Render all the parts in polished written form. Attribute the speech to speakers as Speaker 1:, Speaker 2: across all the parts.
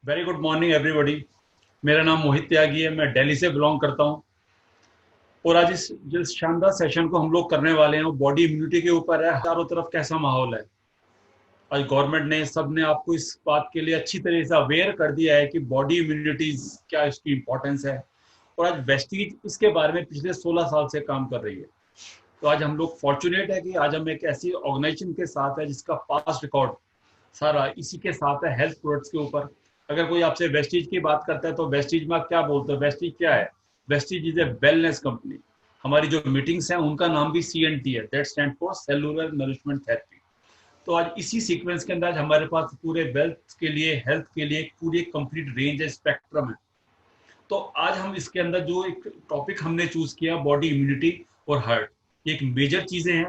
Speaker 1: Very good morning everybody. मेरा नाम मोहित त्यागी है, मैं दिल्ली से बिलोंग करता हूँ। और आज इस जिस शानदार सेशन को हम लोग करने वाले हैं वो बॉडी इम्यूनिटी के ऊपर है। चारों तरफ कैसा माहौल है। आज गवर्नमेंट ने सबने आपको इस बात के लिए अच्छी तरह से अवेयर कर दिया है कि बॉडी इम्यूनिटी क्या, इसकी इंपॉर्टेंस है। और आज वेस्टीज इसके बारे में पिछले 16 साल से काम कर रही है। तो आज हम लोग फॉर्चुनेट है कि आज हम एक ऐसी ऑर्गेनाइजेशन के साथ है जिसका पास्ट रिकॉर्ड सारा इसी के साथ है, हेल्थ प्रोडक्ट्स के ऊपर। अगर कोई आपसे वेस्टीज की बात करता है तो वेस्टीज में आप क्या बोलते हो? वेस्टीज क्या है? Vestige is a wellness company. हमारी जो मीटिंग्स हैं उनका नाम भी CNT है, that stand for cellular nourishment therapy. तो आज इसी सीक्वेंस के अंदर आज हमारे पास पूरे वेल्थ के लिए, हेल्थ के लिए पूरी कंप्लीट रेंज है, स्पेक्ट्रम है। तो आज हम इसके अंदर जो एक टॉपिक हमने चूज किया, बॉडी इम्यूनिटी और हार्ट, ये एक मेजर चीजें हैं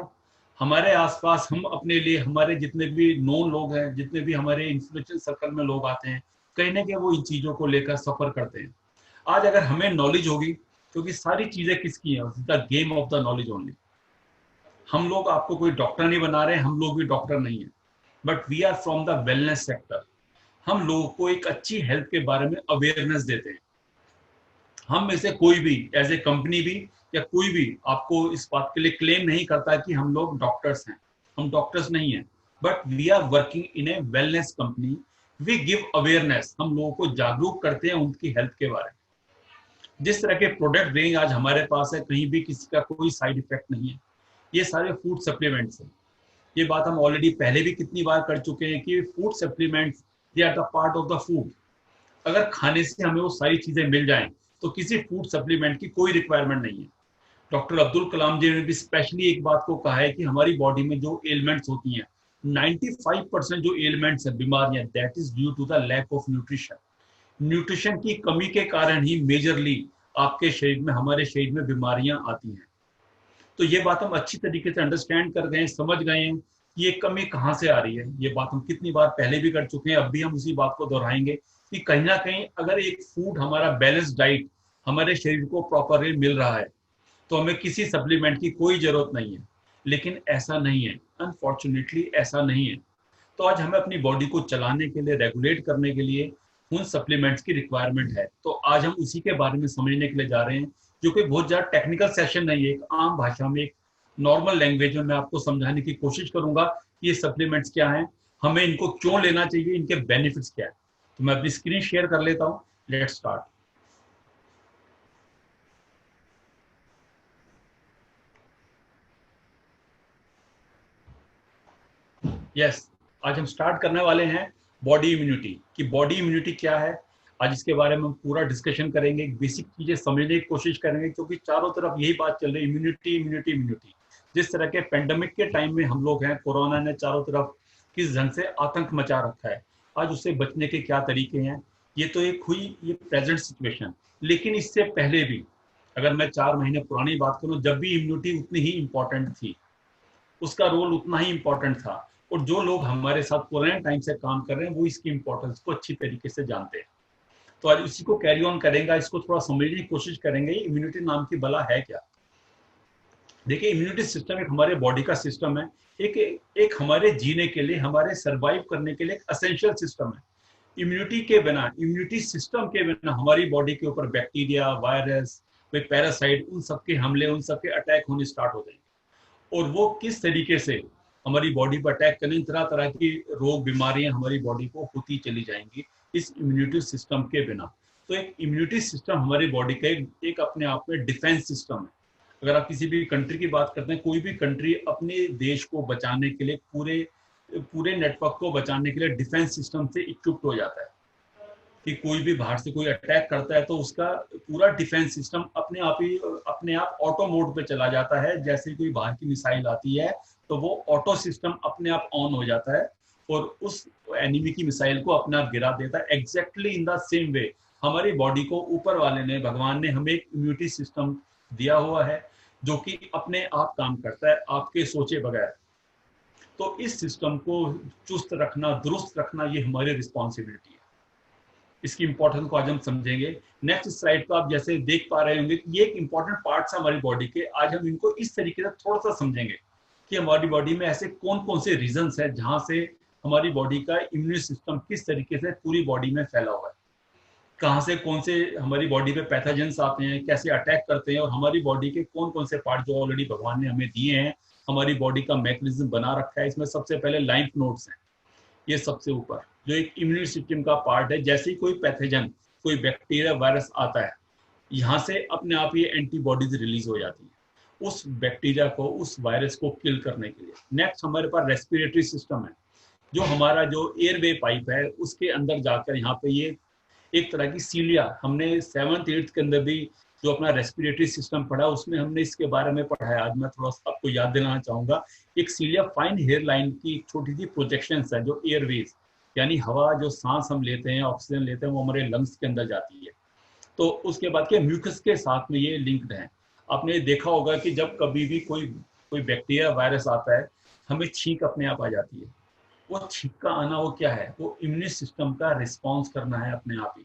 Speaker 1: हमारे आसपास। हम अपने लिए, हमारे जितने भी नोन लोग हैं, जितने भी हमारे इन्फ्लुएंशियल सर्कल में लोग आते हैं, कहीं ना कहीं वो इन चीजों को लेकर सफर करते हैं। आज अगर हमें नॉलेज होगी, क्योंकि सारी चीजें किसकी हैं, the game of the knowledge only. हम लोग आपको कोई डॉक्टर नहीं बना रहे हैं, हम लोग भी डॉक्टर नहीं है, but we are from the wellness sector. हम लोगों को एक अच्छी हेल्थ के बारे में अवेयरनेस देते हैं। हम में से कोई भी एज ए कंपनी भी या कोई भी आपको इस बात के लिए क्लेम नहीं करता कि हम लोग डॉक्टर्स हैं। हम डॉक्टर्स नहीं हैं, but we are working in a wellness company. We give awareness, हम लोगों को जागरूक करते हैं उनकी हेल्थ के बारे में। जिस तरह के प्रोडक्ट रेंज आज हमारे पास है, कहीं भी किसी का कोई साइड इफेक्ट नहीं है। ये सारे फूड सप्लीमेंट्स हैं। ये बात हम ऑलरेडी पहले भी कितनी बार कर चुके हैं कि food supplements, they are the part of the food. अगर खाने से हमें वो सारी चीजें मिल जाएं तो किसी फूड सप्लीमेंट की कोई रिक्वायरमेंट नहीं है। डॉक्टर अब्दुल कलाम जी ने भी स्पेशली एक बात को कहा है कि हमारी बॉडी में जो एलिमेंट्स होती हैं, 95% जो एलिमेंट्स हैं, बीमारियां, that is due to the lack of nutrition. Nutrition की कमी के कारण ही मेजरली आपके शरीर में, हमारे शरीर में बीमारियां आती हैं। तो ये बात हम अच्छी तरीके से अंडरस्टैंड कर गए हैं, समझ गए हैं कि ये कमी कहाँ से आ रही है। ये बात हम कितनी बार पहले भी कर चुके हैं, अब भी हम उसी बात को दोहराएंगे कि कहीं ना कहीं अगर एक फूड, हमारा बैलेंस डाइट हमारे शरीर को प्रॉपरली मिल रहा है तो हमें किसी सप्लीमेंट की कोई जरूरत नहीं है। लेकिन ऐसा नहीं है, अनफॉर्चुनेटली ऐसा नहीं है। तो आज हमें अपनी बॉडी को चलाने के लिए, रेगुलेट करने के लिए उन सप्लीमेंट्स की रिक्वायरमेंट है। तो आज हम उसी के बारे में समझने के लिए जा रहे हैं, जो कि बहुत ज्यादा टेक्निकल सेशन नहीं है। एक आम भाषा में, एक नॉर्मल लैंग्वेज में मैं आपको समझाने की कोशिश करूंगा कि ये सप्लीमेंट्स क्या हैं, हमें इनको क्यों लेना चाहिए, इनके बेनिफिट्स क्या है। तो मैं अपनी स्क्रीन शेयर कर लेता हूँ। Let's start. यस, आज हम स्टार्ट करने वाले हैं बॉडी इम्यूनिटी कि बॉडी इम्यूनिटी क्या है। आज इसके बारे में हम पूरा डिस्कशन करेंगे, बेसिक चीजें समझने की कोशिश करेंगे, क्योंकि चारों तरफ यही बात चल रही है, इम्यूनिटी इम्यूनिटी इम्यूनिटी। जिस तरह के पेंडेमिक के टाइम में हम लोग हैं, कोरोना ने चारों तरफ किस ढंग से आतंक मचा रखा है, आज उससे बचने के क्या तरीके हैं, ये तो एक हुई ये प्रेजेंट सिचुएशन। लेकिन इससे पहले भी अगर मैं 4 महीने पुरानी बात करूं, जब भी इम्यूनिटी उतनी ही इंपॉर्टेंट थी, उसका रोल उतना ही इंपॉर्टेंट था। और जो लोग हमारे साथ पुराने टाइम से काम कर रहे हैं वो इसकी इंपॉर्टेंस को अच्छी तरीके से जानते हैं। तो आज इसी को कैरी ऑन करेंगे, इसको थोड़ा समझने की कोशिश करेंगे इम्यूनिटी नाम की बला है क्या। देखिए, इम्यूनिटी सिस्टम एक हमारे बॉडी का सिस्टम है, एक एक हमारे जीने के लिए, हमारे सर्वाइव करने के लिए एक असेंशियल सिस्टम है। इम्यूनिटी के बिना, इम्यूनिटी सिस्टम के बिना हमारी बॉडी के ऊपर बैक्टीरिया, वायरस, कोई पैरासाइट, उन सबके हमले, उन सबके अटैक होने स्टार्ट हो जाएंगे। और वो किस तरीके से हमारी बॉडी पर अटैक करें, तरह तरह की रोग बीमारियां हमारी बॉडी को होती चली जाएंगी इस इम्यूनिटी सिस्टम के बिना। तो एक इम्यूनिटी सिस्टम हमारी बॉडी का एक अपने आप में डिफेंस सिस्टम है। अगर आप किसी भी कंट्री की बात करते हैं, कोई भी कंट्री अपने देश को बचाने के लिए, पूरे पूरे नेटवर्क को बचाने के लिए डिफेंस सिस्टम से इक्विप्ड हो जाता है कि कोई भी बाहर से कोई अटैक करता है तो उसका पूरा डिफेंस सिस्टम अपने आप ऑटो मोड पे चला जाता है। जैसे कोई बाहर की मिसाइल आती है तो वो ऑटो सिस्टम अपने आप ऑन हो जाता है और उस एनिमी की मिसाइल को अपने आप गिरा देता है। Exactly in the same way हमारी बॉडी को ऊपर वाले ने, भगवान ने हमें एक इम्यूनिटी सिस्टम दिया हुआ है जो कि अपने आप काम करता है, आपके सोचे बगैर। तो इस सिस्टम को चुस्त रखना, दुरुस्त रखना, ये हमारी रिस्पॉन्सिबिलिटी है। इसकी इंपॉर्टेंस को आज हम समझेंगे। नेक्स्ट स्लाइड पर आप जैसे देख पा रहे होंगे, ये एक इंपॉर्टेंट पार्ट्स है हमारी बॉडी के। आज हम इनको इस तरीके से थोड़ा सा समझेंगे कि हमारी बॉडी में ऐसे कौन कौन से रीजंस है जहां से हमारी बॉडी का इम्यून सिस्टम किस तरीके से पूरी बॉडी में फैला हुआ है, कहाँ से कौन से हमारी बॉडी पे पैथोजेंस आते हैं, कैसे अटैक करते हैं, और हमारी बॉडी के कौन कौन से पार्ट जो ऑलरेडी भगवान ने हमें दिए हैं, हमारी बॉडी का मैकेनिज्म बना रखा है। इसमें सबसे पहले लाइम्फ नोड्स हैं, ये सबसे ऊपर जो एक इम्यून सिस्टम का पार्ट है। जैसे ही कोई पैथोजन, कोई बैक्टीरिया, वायरस आता है, यहाँ से अपने आप ये एंटीबॉडीज रिलीज हो जाती है उस बैक्टीरिया को, उस वायरस को किल करने के लिए। नेक्स्ट हमारे पास रेस्पिरेटरी सिस्टम है, जो हमारा जो एयरवे पाइप है उसके अंदर जाकर यहाँ पे ये एक तरह की सीलिया, हमने 7th 8th के अंदर भी जो अपना रेस्पिरेटरी सिस्टम पढ़ा उसमें हमने इसके बारे में पढ़ा है। आज मैं थोड़ा सा आपको याद दिलाना चाहूंगा। एक सीलिया फाइन हेयर लाइन की छोटी सी प्रोजेक्शन है जो एयरवेज, यानी हवा जो सांस हम लेते हैं, ऑक्सीजन लेते हैं, वो हमारे लंग्स के अंदर जाती है। तो उसके बाद के म्यूकस के साथ में ये लिंक्ड है। आपने देखा होगा कि जब कभी भी कोई बैक्टीरिया, वायरस आता है, हमें छींक अपने आप आ जाती है। वो छींक का आना वो क्या है, वो इम्यून सिस्टम का रिस्पॉन्स करना है अपने आप ही।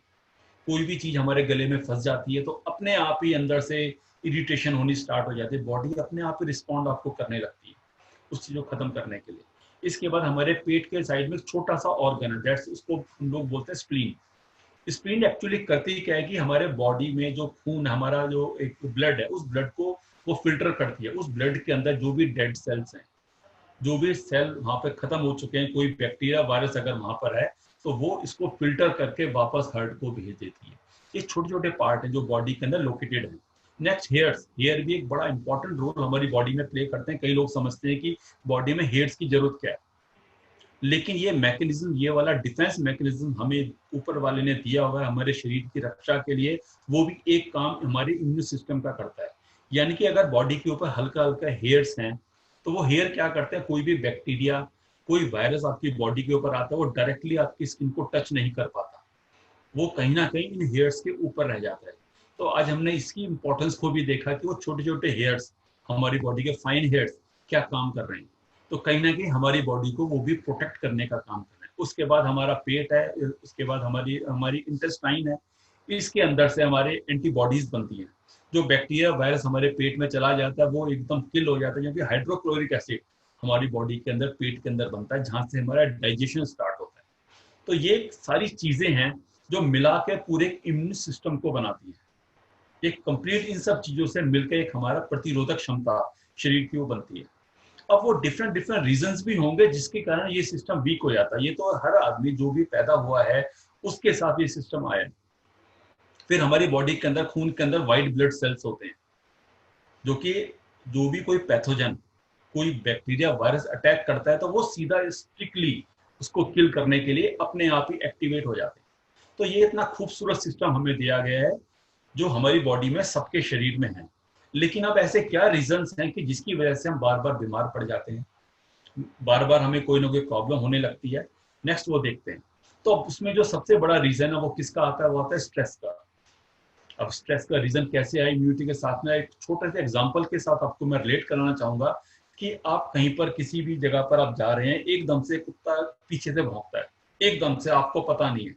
Speaker 1: कोई भी चीज हमारे गले में फंस जाती है तो अपने आप ही अंदर से इरिटेशन होनी स्टार्ट हो जाती है, बॉडी अपने आप ही रिस्पॉन्ड आपको करने लगती है उस चीज को खत्म करने के लिए। इसके बाद हमारे पेट के साइड में एक छोटा सा ऑर्गन है, दैट्स, उसको हम लोग बोलते हैं स्प्लीन। स्प्लीन एक्चुअली करती क्या है कि हमारे बॉडी में जो खून, हमारा जो एक ब्लड है, उस ब्लड को वो फिल्टर करती है। उस ब्लड के अंदर जो भी डेड सेल्स हैं, जो भी सेल वहां पे खत्म हो चुके हैं, कोई बैक्टीरिया, वायरस अगर वहां पर है तो वो इसको फिल्टर करके वापस हार्ट को भेज देती है। ये छोटे छोटे पार्ट हैं जो बॉडी के अंदर लोकेटेड है। नेक्स्ट हेयर्स, हेयर भी एक बड़ा इंपॉर्टेंट रोल हमारी बॉडी में प्ले करते हैं। कई लोग समझते हैं कि बॉडी में हेयर्स की जरूरत क्या है, लेकिन ये मैकेनिज्म, ये वाला डिफेंस मैकेनिज्म हमें ऊपर वाले ने दिया हुआ है हमारे शरीर की रक्षा के लिए। वो भी एक काम हमारे इम्यून सिस्टम का करता है। यानी कि अगर बॉडी के ऊपर हल्का हल्का हेयर्स हैं तो वो हेयर क्या करते हैं, कोई भी बैक्टीरिया, कोई वायरस आपकी बॉडी के ऊपर आता है, वो डायरेक्टली आपकी स्किन को टच नहीं कर पाता, वो कहीं ना कहीं इन हेयर्स के ऊपर रह जाता है। तो आज हमने इसकी इंपॉर्टेंस को भी देखा कि वो छोटे छोटे हेयर्स, हमारी बॉडी के फाइन हेयर्स क्या काम कर रहे हैं। तो कहीं ना कहीं हमारी बॉडी को वो भी प्रोटेक्ट करने का काम कर रहे हैं। उसके बाद हमारा पेट है, उसके बाद हमारी हमारी इंटेस्टाइन है, इसके अंदर से हमारे एंटीबॉडीज बनती हैं। जो बैक्टीरिया, वायरस हमारे पेट में चला जाता है वो एकदम किल हो जाता है, क्योंकि हाइड्रोक्लोरिक एसिड हमारी बॉडी के अंदर, पेट के अंदर बनता है, जहां से हमारा डाइजेशन स्टार्ट होता है। तो ये सारी चीजें हैं जो मिला के पूरे इम्यून सिस्टम को बनाती है। एक कंप्लीट इन सब चीजों से मिलकर एक हमारा प्रतिरोधक क्षमता शरीर की वो बनती है। अब वो डिफरेंट डिफरेंट रीजंस भी होंगे जिसके कारण ये सिस्टम वीक हो जाता है। ये तो हर आदमी जो भी पैदा हुआ है उसके साथ ये सिस्टम आया। फिर हमारी बॉडी के अंदर, खून के अंदर व्हाइट ब्लड सेल्स होते हैं, जो कि जो भी कोई पैथोजन, कोई बैक्टीरिया, वायरस अटैक करता है तो वो सीधा स्ट्रिक्टली उसको किल करने के लिए अपने आप ही एक्टिवेट हो जाते हैं। तो ये इतना खूबसूरत सिस्टम हमें दिया गया है जो हमारी बॉडी में सबके शरीर में है। लेकिन अब ऐसे क्या रीजंस हैं कि जिसकी वजह से हम बार बार बीमार पड़ जाते हैं, बार बार हमें कोई ना कोई प्रॉब्लम होने लगती है। नेक्स्ट वो देखते हैं। तो उसमें जो सबसे बड़ा रीजन है वो किसका आता है, वो आता है स्ट्रेस का। अब स्ट्रेस का रीजन कैसे है इम्यूनिटी के साथ में, एक छोटे से एग्जांपल के साथ आपको मैं रिलेट कराना चाहूंगा कि आप कहीं पर किसी भी जगह पर आप जा रहे हैं, एकदम से कुत्ता पीछे से भौंकता है, एकदम से, आपको पता नहीं है,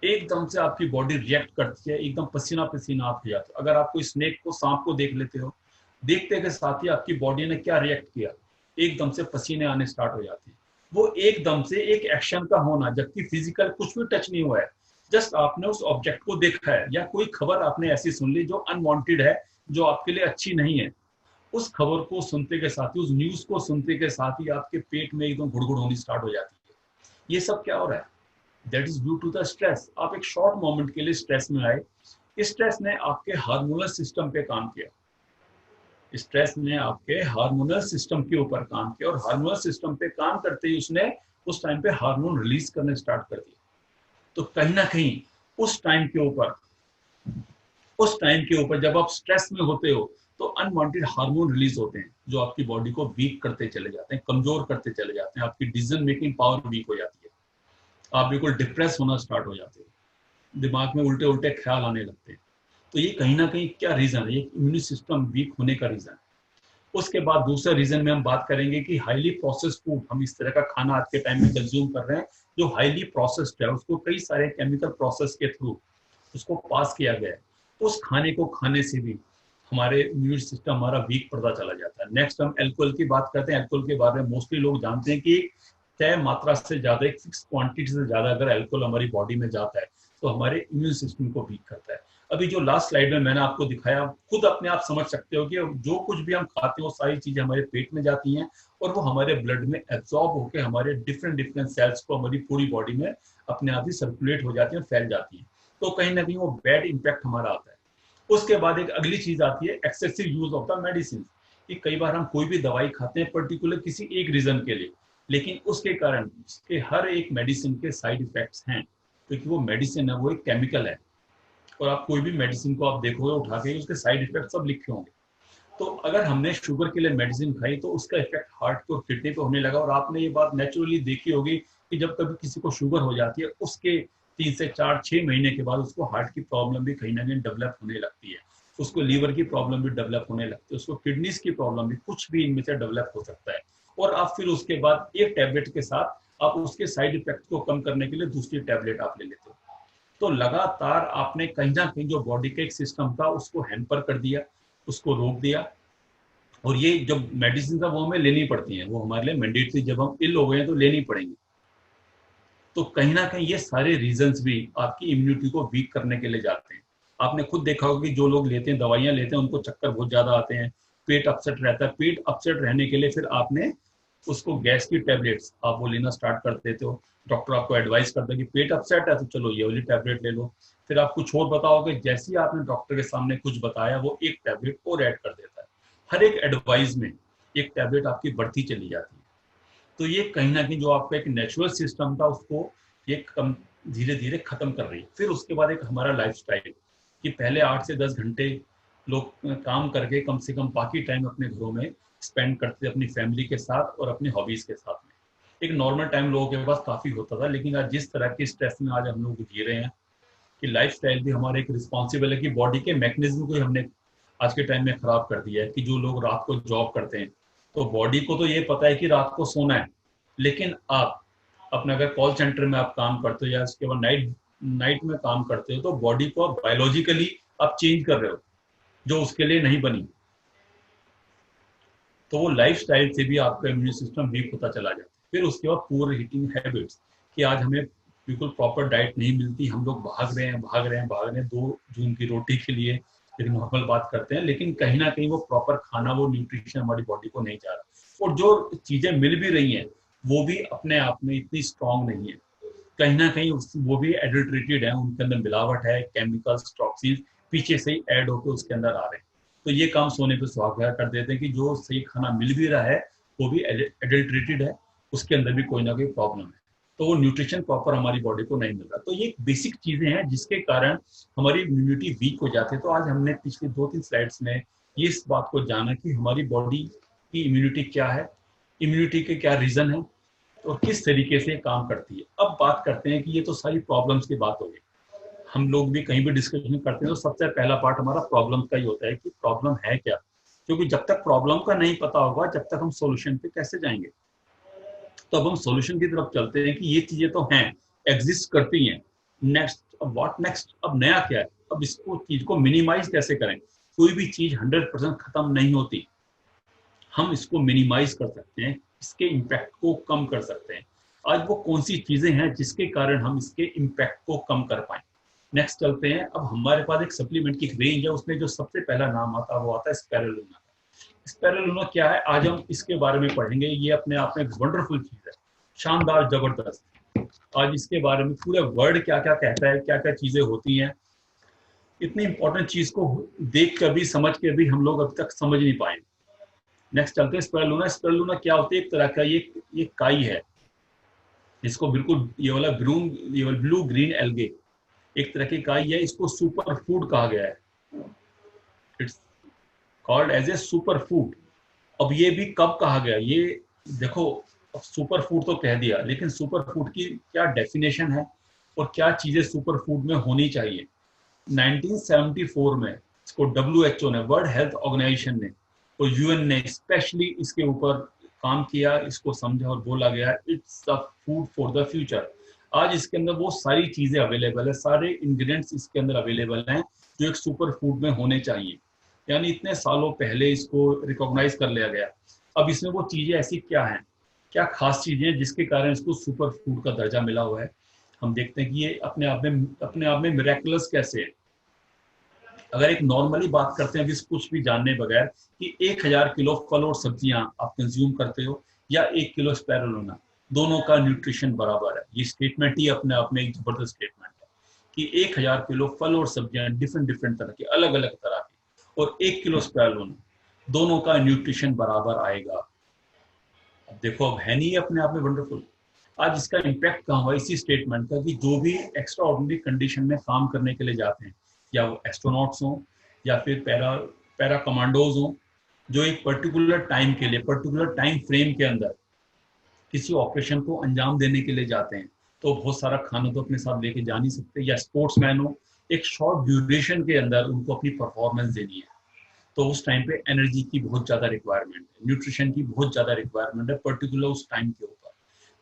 Speaker 1: एकदम से आपकी बॉडी रिएक्ट करती है, एकदम पसीना पसीना आप हो जाते हो। अगर आप कोई स्नेक को, सांप को देख लेते हो, देखते के साथ ही आपकी बॉडी ने क्या रिएक्ट किया, एकदम से पसीने आने स्टार्ट हो जाते हैं। वो एकदम से एक एक्शन का होना, जबकि फिजिकल कुछ भी टच नहीं हुआ है, जस्ट आपने उस ऑब्जेक्ट को देखा है, या कोई खबर आपने ऐसी सुन ली जो अनवांटेड है, जो आपके लिए अच्छी नहीं है, उस खबर को सुनते के साथ ही, उस न्यूज को सुनते के साथ ही आपके पेट में एकदम गुड़गुड़ होनी स्टार्ट हो जाती है। ये सब क्या हो रहा है, that is due to the stress. आप एक शॉर्ट मोमेंट के लिए स्ट्रेस में आए, स्ट्रेस ने आपके हार्मोनल सिस्टम पे काम किया, स्ट्रेस ने आपके हार्मोनल सिस्टम के ऊपर काम किया, और हार्मोनल सिस्टम पे काम करते ही उसने उस टाइम पे हार्मोन रिलीज करने स्टार्ट कर दिया। तो कहीं ना कहीं उस टाइम के ऊपर जब आप स्ट्रेस में होते हो तो अनवांटेड हार्मोन रिलीज होते हैं, जो आपकी बॉडी को वीक करते चले जाते हैं, कमजोर करते चले जाते हैं, आपकी डिसीजन मेकिंग पावर वीक हो जाती है, आप बिल्कुल डिप्रेस होना स्टार्ट हो जाते हो, दिमाग में उल्टे उल्टे ख्याल आने लगते हैं। तो ये कहीं ना कहीं क्या रीजन है, ये इम्यून सिस्टम वीक होने का रीजन है। उसके बाद दूसरे रीजन में हम बात करेंगे कि हाईली प्रोसेस्ड फूड, हम इस तरह का खाना आज के टाइम में कंज्यूम कर रहे हैं जो हाईली प्रोसेस्ड है, उसको कई सारे केमिकल प्रोसेस के थ्रू उसको पास किया गया है। उस खाने को खाने से भी हमारे इम्यून सिस्टम हमारा वीक पड़ता चला जाता है। नेक्स्ट हम अल्कोहल की बात करते हैं। अल्कोहल के बारे में मोस्टली लोग जानते हैं कि तय मात्रा से ज्यादा, एक फिक्स क्वांटिटी से ज्यादा अगर अल्कोहल हमारी बॉडी में जाता है तो हमारे इम्यून सिस्टम को वीक करता है। अभी जो लास्ट स्लाइड में मैंने आपको दिखाया, खुद अपने आप समझ सकते हो कि जो कुछ भी हम खाते हैं वो सारी चीजें हमारे पेट में जाती हैं और वो हमारे ब्लड में एब्जॉर्ब होकर हमारे डिफरेंट डिफरेंट सेल्स को हमारी पूरी बॉडी में अपने आप ही सर्कुलेट हो जाती है, फैल जाती है। तो कहीं ना कहीं वो बैड इम्पैक्ट हमारा आता है। उसके बाद एक अगली चीज आती है excessive use of the medicine, कि कई बार हम कोई भी दवाई खाते हैं पर्टिकुलर किसी एक रीजन के लिए, लेकिन उसके कारण उसके हर एक मेडिसिन के साइड इफेक्ट्स हैं, क्योंकि वो मेडिसिन है, वो एक केमिकल है। और आप कोई भी मेडिसिन को आप देखोगे उठा के, उसके साइड इफेक्ट सब लिखे होंगे। तो अगर हमने शुगर के लिए मेडिसिन खाई तो उसका इफेक्ट हार्ट पे और किडनी पे होने लगा। और आपने ये बात नेचुरली देखी होगी कि जब कभी किसी को शुगर हो जाती है, उसके 3 से 4-6 महीने के बाद उसको हार्ट की प्रॉब्लम भी कहीं ना कहीं डेवलप होने लगती है, उसको लीवर की प्रॉब्लम भी डेवलप होने लगती है, उसको किडनीज की प्रॉब्लम भी, कुछ भी इनमें से डेवलप हो सकता है। और आप फिर उसके बाद एक टैबलेट के साथ आप उसके साइड इफेक्ट को कम करने के लिए दूसरी टैबलेट आप ले लेते हो। तो लगातार आपने कहीं ना कहीं जो बॉडी का एक सिस्टम था उसको हैम्पर कर दिया, उसको रोक दिया। और ये जब मेडिसिन है वो हमें लेनी पड़ती हैं, वो हमारे लिए मैंडेटरी, जब हम इल हो गए हैं तो लेनी पड़ेंगी। तो कहीं ना कहीं ये सारे रीजंस भी आपकी इम्यूनिटी को वीक करने के लिए जाते हैं। आपने खुद देखा होगा कि जो लोग लेते हैं, दवाइयां लेते हैं, उनको चक्कर बहुत ज्यादा आते हैं, पेट अपसेट रहता है। पेट अपसेट रहने के लिए फिर आपने उसको गैस की टैबलेट्स आप वो लेना स्टार्ट कर देते हो। डॉक्टर आपको एडवाइस करता है कि पेट अपसेट है तो चलो ये वाली टैबलेट ले लो। फिर आप कुछ और बताओगे, जैसे ही आपने डॉक्टर के सामने कुछ बताया वो एक टैबलेट और ऐड कर देता है। हर एक एडवाइस में एक टैबलेट आपकी बढ़ती चली जाती है। तो ये कहीं ना कहीं जो आपका एक नेचुरल सिस्टम था उसको ये कम धीरे धीरे खत्म कर रही है। फिर उसके बाद एक हमारा लाइफस्टाइल, कि पहले 8 से 10 घंटे लोग काम करके कम से कम बाकी टाइम अपने घरों में स्पेंड करते अपनी फैमिली के साथ और अपनी हॉबीज के साथ में। एक नॉर्मल टाइम लोगों के पास काफी होता था, लेकिन आज जिस तरह की स्ट्रेस में आज हम लोग जी रहे हैं, कि लाइफस्टाइल भी हमारे एक रिस्पॉन्सिबल है, कि बॉडी के मैकेनिज्म को ही हमने आज के टाइम में खराब कर दिया है। कि जो लोग रात को जॉब करते हैं तो बॉडी को तो ये पता है कि रात को सोना है, लेकिन आप अपना अगर कॉल सेंटर में आप काम करते हो या उसके बाद नाइट नाइट में काम करते हो, तो बॉडी को आप बायोलॉजिकली आप चेंज कर रहे हो जो उसके लिए नहीं बनी। तो वो लाइफस्टाइल से भी आपका इम्यून सिस्टम वीक होता चला जाता है। फिर उसके बाद पुअर ईटिंग हैबिट्स, कि आज हमें बिल्कुल प्रॉपर डाइट नहीं मिलती, हम लोग भाग रहे हैं भाग रहे हैं भाग रहे हैं 2 जून की रोटी के लिए, एक नॉर्मल बात करते हैं, लेकिन कहीं ना कहीं वो प्रॉपर खाना, वो न्यूट्रिशन हमारी बॉडी को नहीं जा रहा। और जो चीजें मिल भी रही हैं वो भी अपने आप में इतनी स्ट्रांग नहीं है, कहीं ना कहीं वो भी एडल्ट्रेटेड है, उनके अंदर मिलावट है, केमिकल्स, टॉक्सिन पीछे से ही ऐड होकर उसके अंदर आ रहे हैं। तो ये काम सोने पे सुहागा कर देते हैं कि जो सही खाना मिल भी रहा है वो भी एडल्ट्रेटेड है, उसके अंदर भी कोई ना कोई प्रॉब्लम है। तो वो न्यूट्रिशन प्रॉपर हमारी बॉडी को नहीं मिल रहा। तो ये बेसिक चीजें हैं जिसके कारण हमारी इम्यूनिटी वीक हो जाती है। तो आज हमने पिछले 2-3 स्लाइड्स में ये इस बात को जाना कि हमारी बॉडी की इम्यूनिटी क्या है, इम्यूनिटी के क्या रीजन है और किस तरीके से काम करती है। अब बात करते हैं कि ये तो सारी प्रॉब्लम्स की बात हो गई। हम लोग भी कहीं भी डिस्कशन करते हैं तो सबसे पहला पार्ट हमारा प्रॉब्लम का ही होता है कि प्रॉब्लम है क्या, क्योंकि जब तक प्रॉब्लम का नहीं पता होगा जब तक हम सॉल्यूशन पे कैसे जाएंगे। तो अब हम सॉल्यूशन की तरफ चलते हैं कि ये चीजें तो हैं, एग्जिस्ट करती हैं, नेक्स्ट अब व्हाट नेक्स्ट, अब नया क्या है, अब इसको चीज को मिनिमाइज कैसे करें। कोई भी चीज 100% खत्म नहीं होती, हम इसको मिनिमाइज कर सकते हैं, इसके इम्पैक्ट को कम कर सकते हैं। आज वो कौन सी चीजें हैं जिसके कारण हम इसके इम्पैक्ट को कम कर पाए। नेक्स्ट चलते हैं। अब हमारे पास एक सप्लीमेंट की रेंज है, उसमें जो सबसे पहला नाम आता है वो आता है स्पाइरुलिना। स्पाइरुलिना क्या है, आज हम इसके बारे में पढ़ेंगे। ये अपने आप में एक वंडरफुल चीज है, शानदार, जबरदस्त। आज इसके बारे में पूरे वर्ड क्या क्या कहता है, क्या क्या चीजें होती हैं, इतनी इंपॉर्टेंट चीज को देख कर भी समझ के भी हम लोग अभी तक समझ नहीं पाए। नेक्स्ट चलते हैं स्पाइरुलिना। स्पाइरुलिना क्या होती है, एक तरह का ये काई है, इसको बिल्कुल ये वाला ब्लू ग्रीन एल्गे एक तरह की काई है, इसको सुपर फूड कहा गया है। It's called as a super food. अब ये भी कब कहा गया, ये देखो, अब सुपर फूड तो कह दिया, लेकिन सुपर फूड की क्या डेफिनेशन है और क्या चीजें सुपर फूड में होनी चाहिए। 1974 में इसको WHO ने, वर्ल्ड हेल्थ ऑर्गेनाइजेशन ने और UN ने स्पेशली इसके ऊपर काम किया, इसको समझा और बोला गया it's a food for the future. आज इसके अंदर वो सारी चीजें अवेलेबल है, सारे इंग्रेडिएंट्स इसके अंदर अवेलेबल हैं जो एक सुपर फूड में होने चाहिए। यानी इतने सालों पहले इसको रिकॉग्नाइज कर लिया गया। अब इसमें वो चीजें ऐसी क्या हैं क्या खास चीजें हैं जिसके कारण इसको सुपर फूड का दर्जा मिला हुआ है। हम देखते हैं कि ये अपने आप में मिरेकुलस कैसे है। अगर एक नॉर्मली बात करते हैं, कुछ भी जानने बगैर, कि 1000 किलो फल और सब्जियां आप कंज्यूम करते हो या 1 किलो स्पैरुलिना, दोनों का न्यूट्रिशन बराबर है। ये स्टेटमेंट ही अपने आप में एक जबरदस्त स्टेटमेंट है कि 1000 किलो फल और सब्जियां डिफरेंट डिफरेंट तरह की, अलग अलग तरह की, और 1 किलो स्पैरुलिना, दोनों का न्यूट्रिशन बराबर आएगा। अब देखो, अब है नहीं अपने आप में वंडरफुल। आज इसका इम्पैक्ट कहाँ हुआ इसी स्टेटमेंट का, कि जो भी एक्स्ट्रा ऑर्डिनरी कंडीशन में काम करने के लिए जाते हैं, या वो एस्ट्रोनॉट्स हों या फिर पैरा कमांडोज हों, जो एक पर्टिकुलर टाइम के लिए, पर्टिकुलर टाइम फ्रेम के अंदर किसी ऑपरेशन को अंजाम देने के लिए जाते हैं, तो बहुत सारा खाना तो अपने साथ लेके जा नहीं सकते। या स्पोर्ट्समैन हो, एक शॉर्ट ड्यूरेशन के अंदर उनको अपनी परफॉर्मेंस देनी है, तो उस टाइम पे एनर्जी की बहुत ज्यादा रिक्वायरमेंट है, न्यूट्रिशन की बहुत ज्यादा रिक्वायरमेंट है पर्टिकुलर उस टाइम के ऊपर।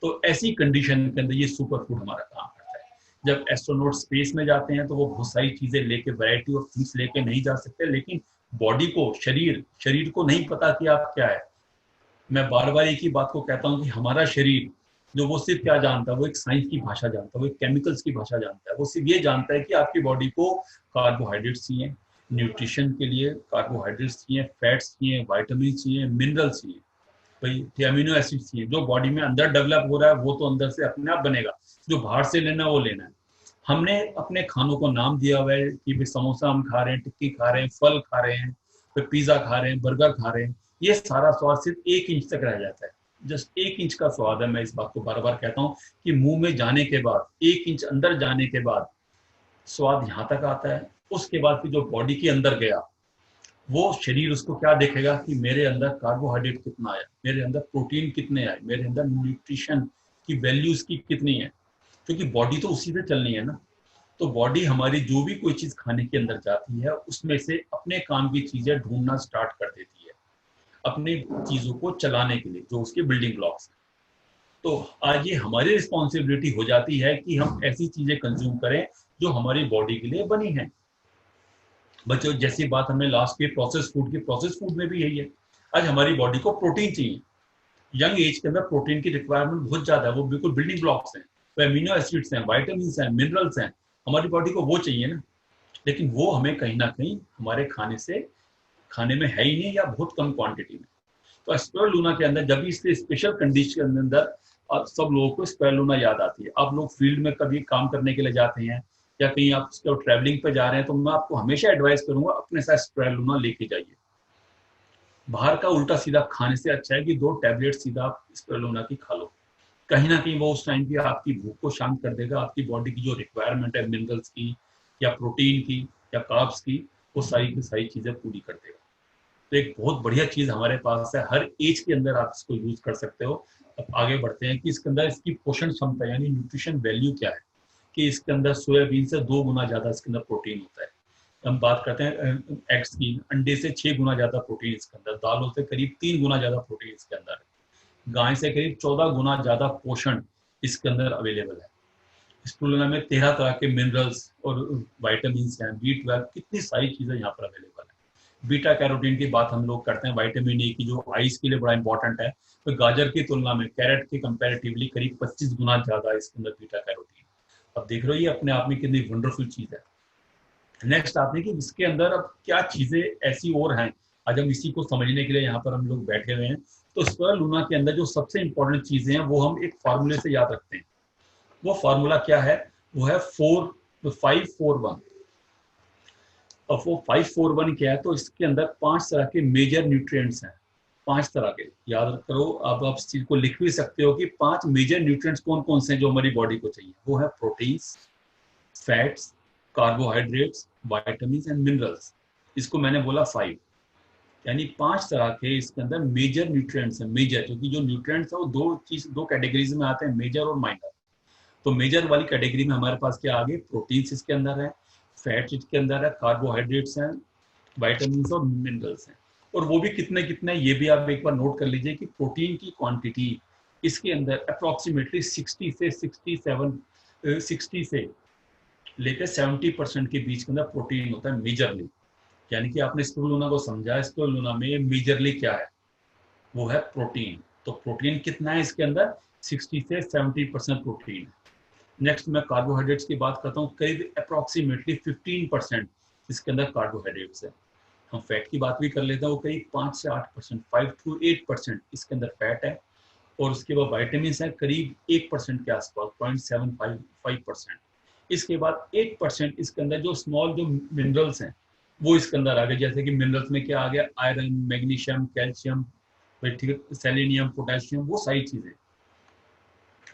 Speaker 1: तो ऐसी कंडीशन के अंदर ये सुपर फूड हमारा काम करता है। जब एस्ट्रोनॉट स्पेस में जाते हैं तो वो बहुत सारी चीजें लेके, वैरायटी ऑफ थिंग्स लेके नहीं जा सकते, लेकिन बॉडी को, शरीर को नहीं पता कि आप क्या है। मैं बार बार एक ही बात को कहता हूँ कि हमारा शरीर जो, वो सिर्फ क्या जानता है, वो एक साइंस की भाषा जानता है, वो एक केमिकल्स की भाषा जानता है। वो सिर्फ ये जानता है कि आपकी बॉडी को कार्बोहाइड्रेट्स चाहिए, न्यूट्रिशन के लिए कार्बोहाइड्रेट्स चाहिए, फैट्स चाहिए, वाइटामिन चाहिए, मिनरल्स चाहिए, भाई अमीनो एसिड चाहिए। जो बॉडी में अंदर डेवलप हो रहा है वो तो अंदर से अपने आप बनेगा, जो बाहर से लेना है वो लेना है। हमने अपने खानों को नाम दिया हुआ है कि भाई समोसा हम खा रहे हैं, टिक्की खा रहे हैं, फल खा रहे हैं, फिर पिज्जा खा रहे हैं, बर्गर खा रहे हैं। ये सारा स्वाद सिर्फ 1 इंच तक रह जाता है, जस्ट 1 इंच का स्वाद है। मैं इस बात को बार बार कहता हूँ कि मुंह में जाने के बाद, 1 इंच अंदर जाने के बाद स्वाद यहाँ तक आता है। उसके बाद फिर जो बॉडी के अंदर गया, वो शरीर उसको क्या देखेगा कि मेरे अंदर कार्बोहाइड्रेट कितना आया, मेरे अंदर प्रोटीन कितने आए, मेरे अंदर न्यूट्रिशन की वैल्यूज की कितनी है, क्योंकि बॉडी तो उसी से चलनी है ना। तो बॉडी हमारी जो भी कोई चीज खाने के अंदर जाती है, उसमें से अपने काम की चीजें ढूंढना स्टार्ट कर देती है, अपने चीजों को चलाने के लिए, जो उसके बिल्डिंग ब्लॉक्स हैं। तो आज ये हमारी रिस्पॉन्सिबिलिटी हो जाती है कि हम ऐसी चीजें कंज्यूम करें जो हमारी बॉडी के लिए बनी है। बच्चों, जैसी बात हमने लास्ट की प्रोसेस फूड की, प्रोसेस फूड में भी यही है। आज हमारी बॉडी को प्रोटीन चाहिए, यंग एज के अंदर प्रोटीन की रिक्वायरमेंट बहुत ज्यादा है, वो बिल्कुल बिल्डिंग ब्लॉक्स हैं, वो एमिनो एसिड्स हैं, वाइटामिन हैं, मिनरल्स हैं, हमारी बॉडी को वो चाहिए ना। लेकिन वो हमें कहीं ना कहीं हमारे खाने में है ही नहीं, या बहुत कम क्वांटिटी में। तो स्पिरुलिना के अंदर जब भी इसके स्पेशल कंडीशन के अंदर सब लोगों को स्पिरुलिना याद आती है। आप लोग फील्ड में कभी काम करने के लिए जाते हैं या कहीं आप ट्रैवलिंग पे जा रहे हैं, तो मैं आपको हमेशा एडवाइस करूंगा अपने साथ स्पिरुलिना लेके जाइए। बाहर का उल्टा सीधा खाने से अच्छा है कि 2 टैबलेट सीधा आप स्पिरुलिना की खा लो। कहीं ना कहीं वो उस टाइम की आपकी भूख को शांत कर देगा, आपकी बॉडी की जो रिक्वायरमेंट है मिनरल्स की या प्रोटीन की या कार्ब्स की, वो सारी की सारी चीजें पूरी कर देगा। तो एक बहुत बढ़िया चीज हमारे पास है, हर एज के अंदर आप इसको यूज कर सकते हो। अब आगे बढ़ते हैं कि इसके अंदर इसकी पोषण क्षमता यानी न्यूट्रिशन वैल्यू क्या है। कि इसके अंदर सोयाबीन से 2 गुना ज्यादा इसके अंदर प्रोटीन होता है। हम बात करते हैं एग्स की, अंडे से 6 गुना ज्यादा प्रोटीन इसके अंदर, दालों से करीब 3 गुना ज्यादा प्रोटीन इसके अंदर है, गाय से करीब 14 गुना ज्यादा पोषण इसके अंदर अवेलेबल है। इस तुलना में 13 तरह के मिनरल्स और वाइटामिन हैं, B12, कितनी सारी चीजें यहाँ पर अवेलेबल है। बीटा कैरोटीन की बात हम लोग करते हैं, विटामिन ए की जो आईज के लिए बड़ा इंपॉर्टेंट है, तो गाजर की तुलना में कैरेट के कंपैरेटिवली करीब 25 गुना ज्यादा इसके अंदर बीटा कैरोटीन। अब देख रहे हो ये अपने आप में कितनी वंडरफुल चीज है। नेक्स्ट आते हैं कि इसके अंदर अब क्या चीजें ऐसी और हैं। आज हम इसी को समझने के लिए यहाँ पर हम लोग बैठे हुए हैं। तो स्पिरुलिना के अंदर जो सबसे इंपॉर्टेंट चीजें हैं वो हम एक फार्मूले से याद रखते हैं। वो फार्मूला क्या है? वो है 541। अब वो 541 क्या है? तो इसके अंदर 5 तरह के मेजर न्यूट्रिएंट्स हैं, 5 तरह के। याद करो, अब आप इस चीज को लिख भी सकते हो कि 5 मेजर न्यूट्रिएंट्स कौन कौन से हैं जो हमारी बॉडी को चाहिए। वो है proteins, fats, carbohydrates, vitamin and minerals. इसको मैंने बोला 5, यानी 5 तरह के इसके अंदर मेजर न्यूट्रिएंट्स हैं। मेजर, क्योंकि जो न्यूट्रिएंट्स है वो दो कैटेगरीज में आते हैं, मेजर और माइनर। तो मेजर वाली कैटेगरी में हमारे पास क्या आ गए? प्रोटीन्स इसके अंदर है, फैट्स इसके अंदर है, कार्बोहाइड्रेट्स हैं, वाइटामिन और मिनरल्स हैं। और वो भी कितने कितने, ये भी आप एक बार नोट कर लीजिए कि प्रोटीन की क्वांटिटी इसके अंदर अप्रोक्सीमेटली 60 से लेकर 70% के बीच के अंदर प्रोटीन होता है मेजरली। यानी कि आपने स्पिरुलिना को समझा, स्पिरुलिना में मेजरली क्या है? वो है प्रोटीन। तो प्रोटीन कितना है इसके अंदर? 60 से 70% प्रोटीन है। नेक्स्ट मैं कार्बोहाइड्रेट्स की बात करता हूँ, करीब अप्रोक्सीमेटली 15% इसके अंदर कार्बोहाइड्रेट्स है। हम फैट की बात भी कर लेते हैं, वो करीब 5 से 8%, 5 to 8% इसके अंदर फैट है। और उसके बाद वाइटामिन है करीब 1% के आसपास, 0.75%। इसके बाद 8% इसके अंदर जो स्मॉल जो मिनरल्स हैं वो इसके अंदर आ गए। जैसे कि मिनरल्स में क्या आ गया? आयरन, मैग्नीशियम, कैल्शियम, ठीक है, सेलेनियम, पोटेशियम, वो सारी चीजें।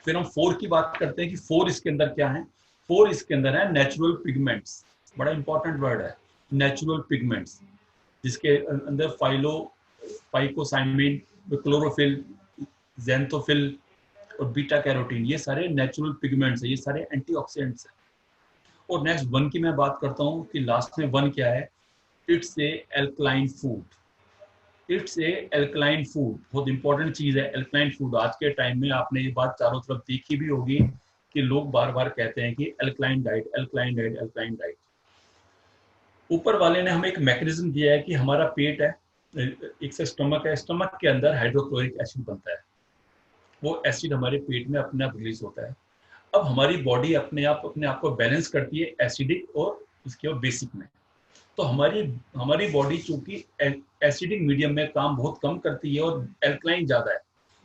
Speaker 1: फिर हम 4 की बात करते हैं कि 4 इसके अंदर क्या है? 4 इसके अंदर है नेचुरल पिगमेंट्स। बड़ा इंपॉर्टेंट वर्ड है नेचुरल पिगमेंट्स, जिसके अंदर फाइकोसाइमिन, क्लोरोफिल, ज़ैंथोफिल और बीटा कैरोटीन, ये सारे नेचुरल पिगमेंट्स है, ये सारे एंटीऑक्सीडेंट्स हैं। और नेक्स्ट 1 की मैं बात करता हूँ कि लास्ट में 1 क्या है? It's a alkaline food. It's a alkaline food, बहुत इंपॉर्टेंट चीज है एल्कलाइन फूड। आज के टाइम में आपने ये बात चारों तरफ देखी भी होगी कि लोग बार बार कहते हैं कि alkaline diet, alkaline diet, alkaline diet. ऊपर वाले ने हमें एक मैकेनिज्म दिया है कि हमारा पेट है, एक से स्टमक है, स्टमक के अंदर हाइड्रोक्लोरिक एसिड बनता है, वो एसिड हमारे पेट में अपने आप रिलीज होता है। अब हमारी बॉडी अपने आप को बैलेंस करती है एसिडिक और उसके बाद बेसिक में। तो हमारी बॉडी चूंकि एसिडिक मीडियम में काम बहुत कम करती है और एल्कलाइन ज्यादा है,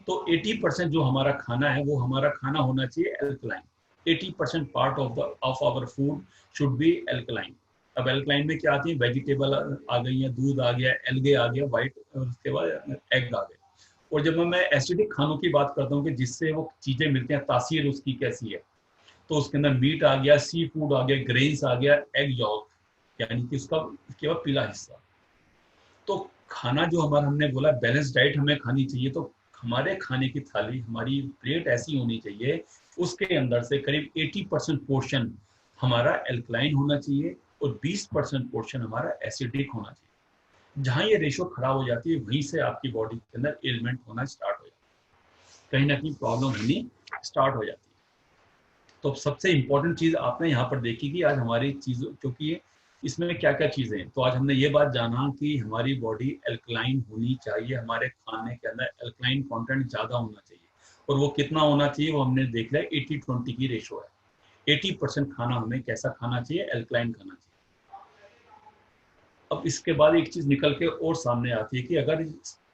Speaker 1: तो 80% जो हमारा खाना है वो हमारा खाना होना चाहिए alkaline. 80% part of our food should be alkaline. अब एल्कलाइन में क्या आती है? वेजिटेबल आ गई है, दूध आ गया, एल्गे आ गया, व्हाइट, और उसके बाद एग आ गए। और जब मैं एसिडिक खानों की बात करता हूँ कि जिससे वो चीजें मिलती हैं, तासीर उसकी कैसी है, तो उसके अंदर मीट आ गया, सी फूड आ गया, ग्रेन्स आ गया, एग यॉल्क, यानी कि उसका उसके बाद पीला हिस्सा। तो खाना जो हमारा, हमने बोला बैलेंस डाइट हमें खानी चाहिए, तो हमारे खाने की थाली, हमारी प्लेट ऐसी होनी चाहिए उसके अंदर से करीब 80% पोर्शन हमारा एल्कलाइन होना चाहिए और 20% पोर्शन हमारा एसिडिक होना चाहिए। जहां ये रेशो खराब हो जाती है वहीं से आपकी बॉडी के अंदर एलिमेंट होना स्टार्ट हो जाती है, कहीं ना कहीं प्रॉब्लम होनी स्टार्ट हो जाती है। तो सबसे इंपॉर्टेंट चीज आपने यहाँ पर देखी कि आज हमारी चीजों, क्योंकि इसमें क्या क्या चीजें हैं, तो आज हमने ये बात जाना कि हमारी बॉडी एल्कलाइन होनी चाहिए, हमारे खाने के अंदर एल्कलाइन कंटेंट ज्यादा होना चाहिए। और वो कितना होना चाहिए वो हमने देख लिया, 80-20 की रेशो है। 80% खाना हमें कैसा खाना चाहिए? एल्कलाइन खाना चाहिए। अब इसके बाद एक चीज निकल के और सामने आती है कि अगर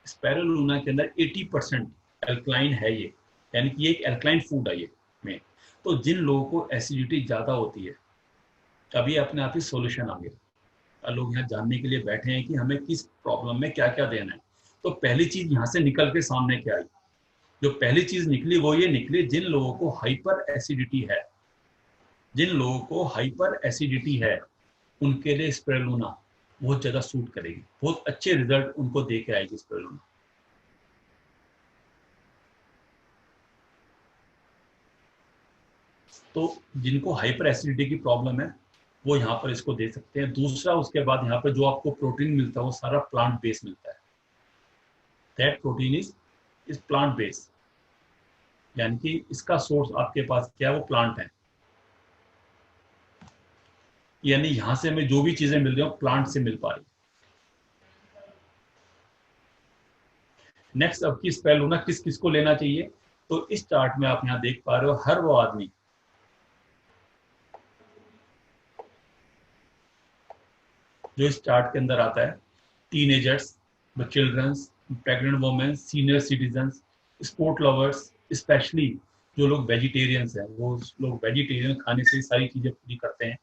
Speaker 1: स्पाइरुलिना के अंदर 80% एल्कलाइन है ये, यानी कि ये एक एल्कलाइन फूड है ये में, तो जिन लोगों को एसिडिटी ज्यादा होती है, अभी अपने आप ही सोल्यूशन आ गया। लोग यहाँ जानने के लिए बैठे हैं कि हमें किस प्रॉब्लम में क्या क्या देना है। तो पहली चीज यहाँ से निकल के सामने क्या आई? जो पहली चीज निकली वो ये निकली, जिन लोगों को हाइपर एसिडिटी है, जिन लोगों को हाइपर एसिडिटी है उनके लिए स्पिरुलिना बहुत ज्यादा सूट करेगी, बहुत अच्छे रिजल्ट उनको दे के आएगी स्पिरुलिना। तो जिनको हाइपर एसिडिटी की प्रॉब्लम है वो यहाँ पर इसको दे सकते हैं। दूसरा, उसके बाद यहाँ पर जो आपको प्रोटीन मिलता है वो सारा प्लांट बेस्ड मिलता है। That protein is plant based, यानी कि इसका सोर्स आपके पास क्या है? वो प्लांट है। यानी यहां से हमें जो भी चीजें मिल रही हो प्लांट से मिल पा रही। नेक्स्ट, अब की स्पेरुलिना किस किस को लेना चाहिए? तो इस चार्ट में आप यहाँ देख पा रहे हो, हर वो आदमी जो इस चार्ट के अंदर आता है, teenagers, childrens, pregnant women, senior citizens, sport lovers, specially जो लोग वेजिटेरियंस हैं, वो लोग वेजिटेरियन खाने से सारी चीजें पूरी करते हैं,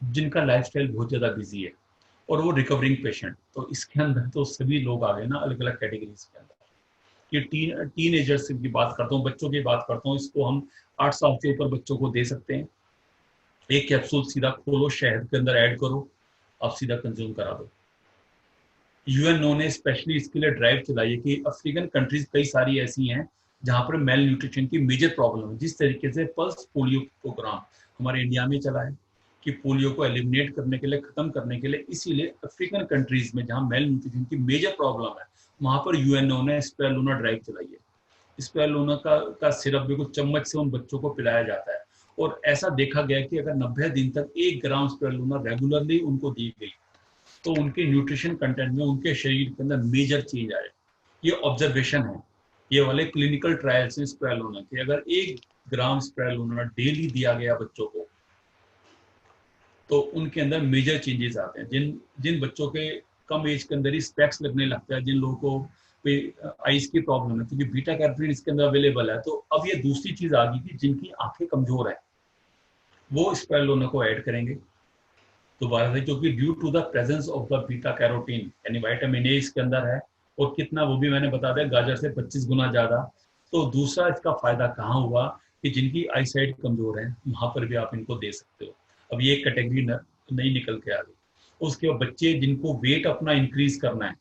Speaker 1: जिनका लाइफस्टाइल बहुत ज्यादा बिजी है, और वो रिकवरिंग पेशेंट। तो इसके अंदर तो सभी लोग आ गए ना, अलग अलग कैटेगरीज के अंदर। ये टीनेजर्स की बात करता हूँ, बच्चों की बात करता हूँ, इसको हम 8 साल से ऊपर बच्चों को दे सकते हैं। एक कैप्सूल सीधा खोलो, शहद के अंदर ऐड करो, आप सीधा कंज्यूम करा दो। यूएनओ ने स्पेशली इसके लिए ड्राइव चलाई है कि अफ्रीकन कंट्रीज कई सारी ऐसी हैं जहां पर मेल न्यूट्रिशन की मेजर प्रॉब्लम है। जिस तरीके से पल्स पोलियो प्रोग्राम हमारे इंडिया में चला है कि पोलियो को एलिमिनेट करने के लिए, खत्म करने के लिए, इसीलिए अफ्रीकन कंट्रीज में जहां मेल न्यूट्रिशन की मेजर प्रॉब्लम है वहां पर यूएनओ ने स्पिरुलिना ड्राइव चलाई है। स्पिरुलिना का सिरप बिल्कुल चम्मच से उन बच्चों को पिलाया जाता है, और ऐसा देखा गया कि अगर 90 दिन तक 1 ग्राम स्पिरुलिना रेगुलरली उनको दी गई तो उनके न्यूट्रिशन कंटेंट में, उनके शरीर के अंदर मेजर चेंज आए। ये ऑब्जर्वेशन है। ये वाले क्लिनिकल ट्रायल्स हैं स्प्रेलोना के। अगर 1 ग्राम स्प्रेलोना डेली दिया गया बच्चों को तो उनके अंदर मेजर चेंजेस आते हैं। जिन जिन बच्चों के कम एज के अंदर ही स्पेक्स लगने लगता है, जिन लोगों को आईज की प्रॉब्लम है, क्योंकि बीटा कैरोटीन इसके अंदर अवेलेबल है। तो अब ये दूसरी चीज आ गई कि जिनकी आंखें कमजोर है वो स्प्रेलोना को ऐड करेंगे दोबारा से, क्योंकि due to the presence of the beta carotene यानी विटामिन ए इसके अंदर है। और कितना वो भी मैंने बता दिया, गाजर से 25 गुना ज्यादा। तो दूसरा इसका फायदा कहाँ हुआ कि जिनकी आई साइड कमजोर है वहां पर भी आप इनको दे सकते हो। अब ये कैटेगरी नहीं निकल के आ गई। उसके बाद बच्चे जिनको वेट अपना इंक्रीज करना है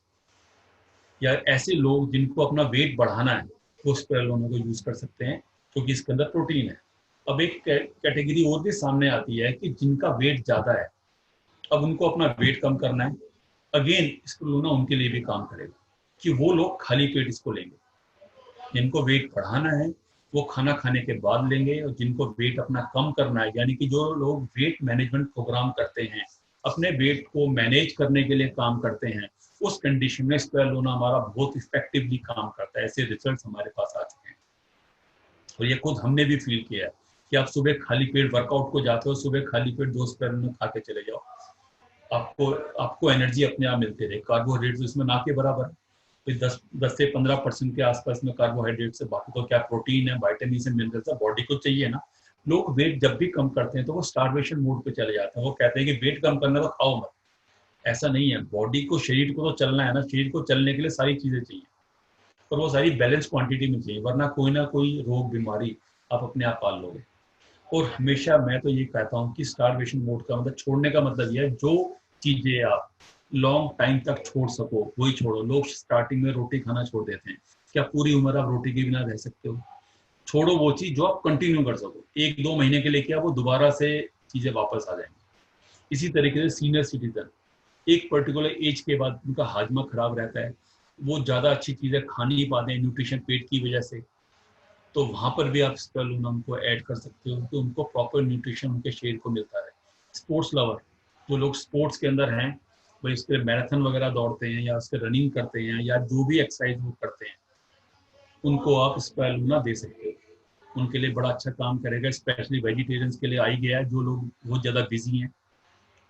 Speaker 1: या ऐसे लोग जिनको अपना वेट बढ़ाना है वो स्प्रेलोना को यूज कर सकते हैं, क्योंकि इसके अंदर प्रोटीन है। अब एक कैटेगरी और भी सामने आती है कि जिनका वेट ज्यादा है, अब उनको अपना वेट कम करना है। अगेन स्प्रेलोना उनके लिए भी काम करेगा कि वो लोग खाली पेट इसको लेंगे। जिनको वेट बढ़ाना है वो खाना खाने के बाद लेंगे, और जिनको वेट अपना कम करना है यानी कि जो लोग वेट मैनेजमेंट प्रोग्राम करते हैं, अपने वेट को मैनेज करने के लिए काम करते हैं, उस कंडीशन में स्प्रेलोना हमारा बहुत इफेक्टिवली काम करता है। ऐसे रिजल्ट्स हमारे पास आ चुके हैं और ये खुद हमने भी फील किया है कि आप सुबह खाली पेट वर्कआउट को जाते हो, सुबह खाली पेट 2 स्प्रेलोना खा के चले जाओ, आपको आपको एनर्जी अपने आप मिलती रहे। कार्बोहाइड्रेट्स इसमें ना के बराबर है, तो 10 से 15% के आसपास में कार्बोहाइड्रेट से, बाकी तो क्या प्रोटीन है, विटामिन से, मिनरल्स है, बॉडी को चाहिए ना। लोग वेट जब भी कम करते हैं तो वो स्टार्वेशन मोड पे चले जाते हैं। वो कहते हैं कि वेट कम करना तो खाओ मत। ऐसा नहीं है, बॉडी को, शरीर को तो चलना है ना, शरीर को चलने के लिए सारी चीजें चाहिए, और वो सारी बैलेंस क्वांटिटी में चाहिए, वरना कोई ना कोई रोग बीमारी आप अपने आप पाल लोगे। और हमेशा मैं तो ये कहता हूँ कि स्टार्वेशन मोड का मतलब, छोड़ने का मतलब यह है जो चीजें आप लॉन्ग टाइम तक छोड़ सको वही छोड़ो। लोग स्टार्टिंग में रोटी खाना छोड़ देते हैं, क्या पूरी उम्र आप रोटी के बिना रह सकते हो? छोड़ो वो चीज जो आप कंटिन्यू कर सको। 1-2 महीने के लिए क्या वो दोबारा से चीजें वापस आ जाएंगी। इसी तरीके से सीनियर सिटीजन एक पर्टिकुलर एज के बाद उनका हाजमा खराब रहता है, वो ज्यादा अच्छी चीजें खा नहीं पाते हैं न्यूट्रिशन पेट की वजह से, तो वहां पर भी आप स्प्रेलोना उनको ऐड कर सकते हो कि उनको प्रॉपर न्यूट्रिशन उनके शरीर को मिलता है। स्पोर्ट्स लवर, जो लोग स्पोर्ट्स के अंदर हैं, वो इसके मैराथन वगैरह दौड़ते हैं या उसके रनिंग करते हैं या जो भी एक्सरसाइज वो करते हैं, उनको आप स्प्रेलोना दे सकते हो। उनके लिए बड़ा अच्छा काम करेगा। स्पेशली वेजिटेरियंस के लिए आई गया है, जो लोग बहुत ज़्यादा बिजी हैं,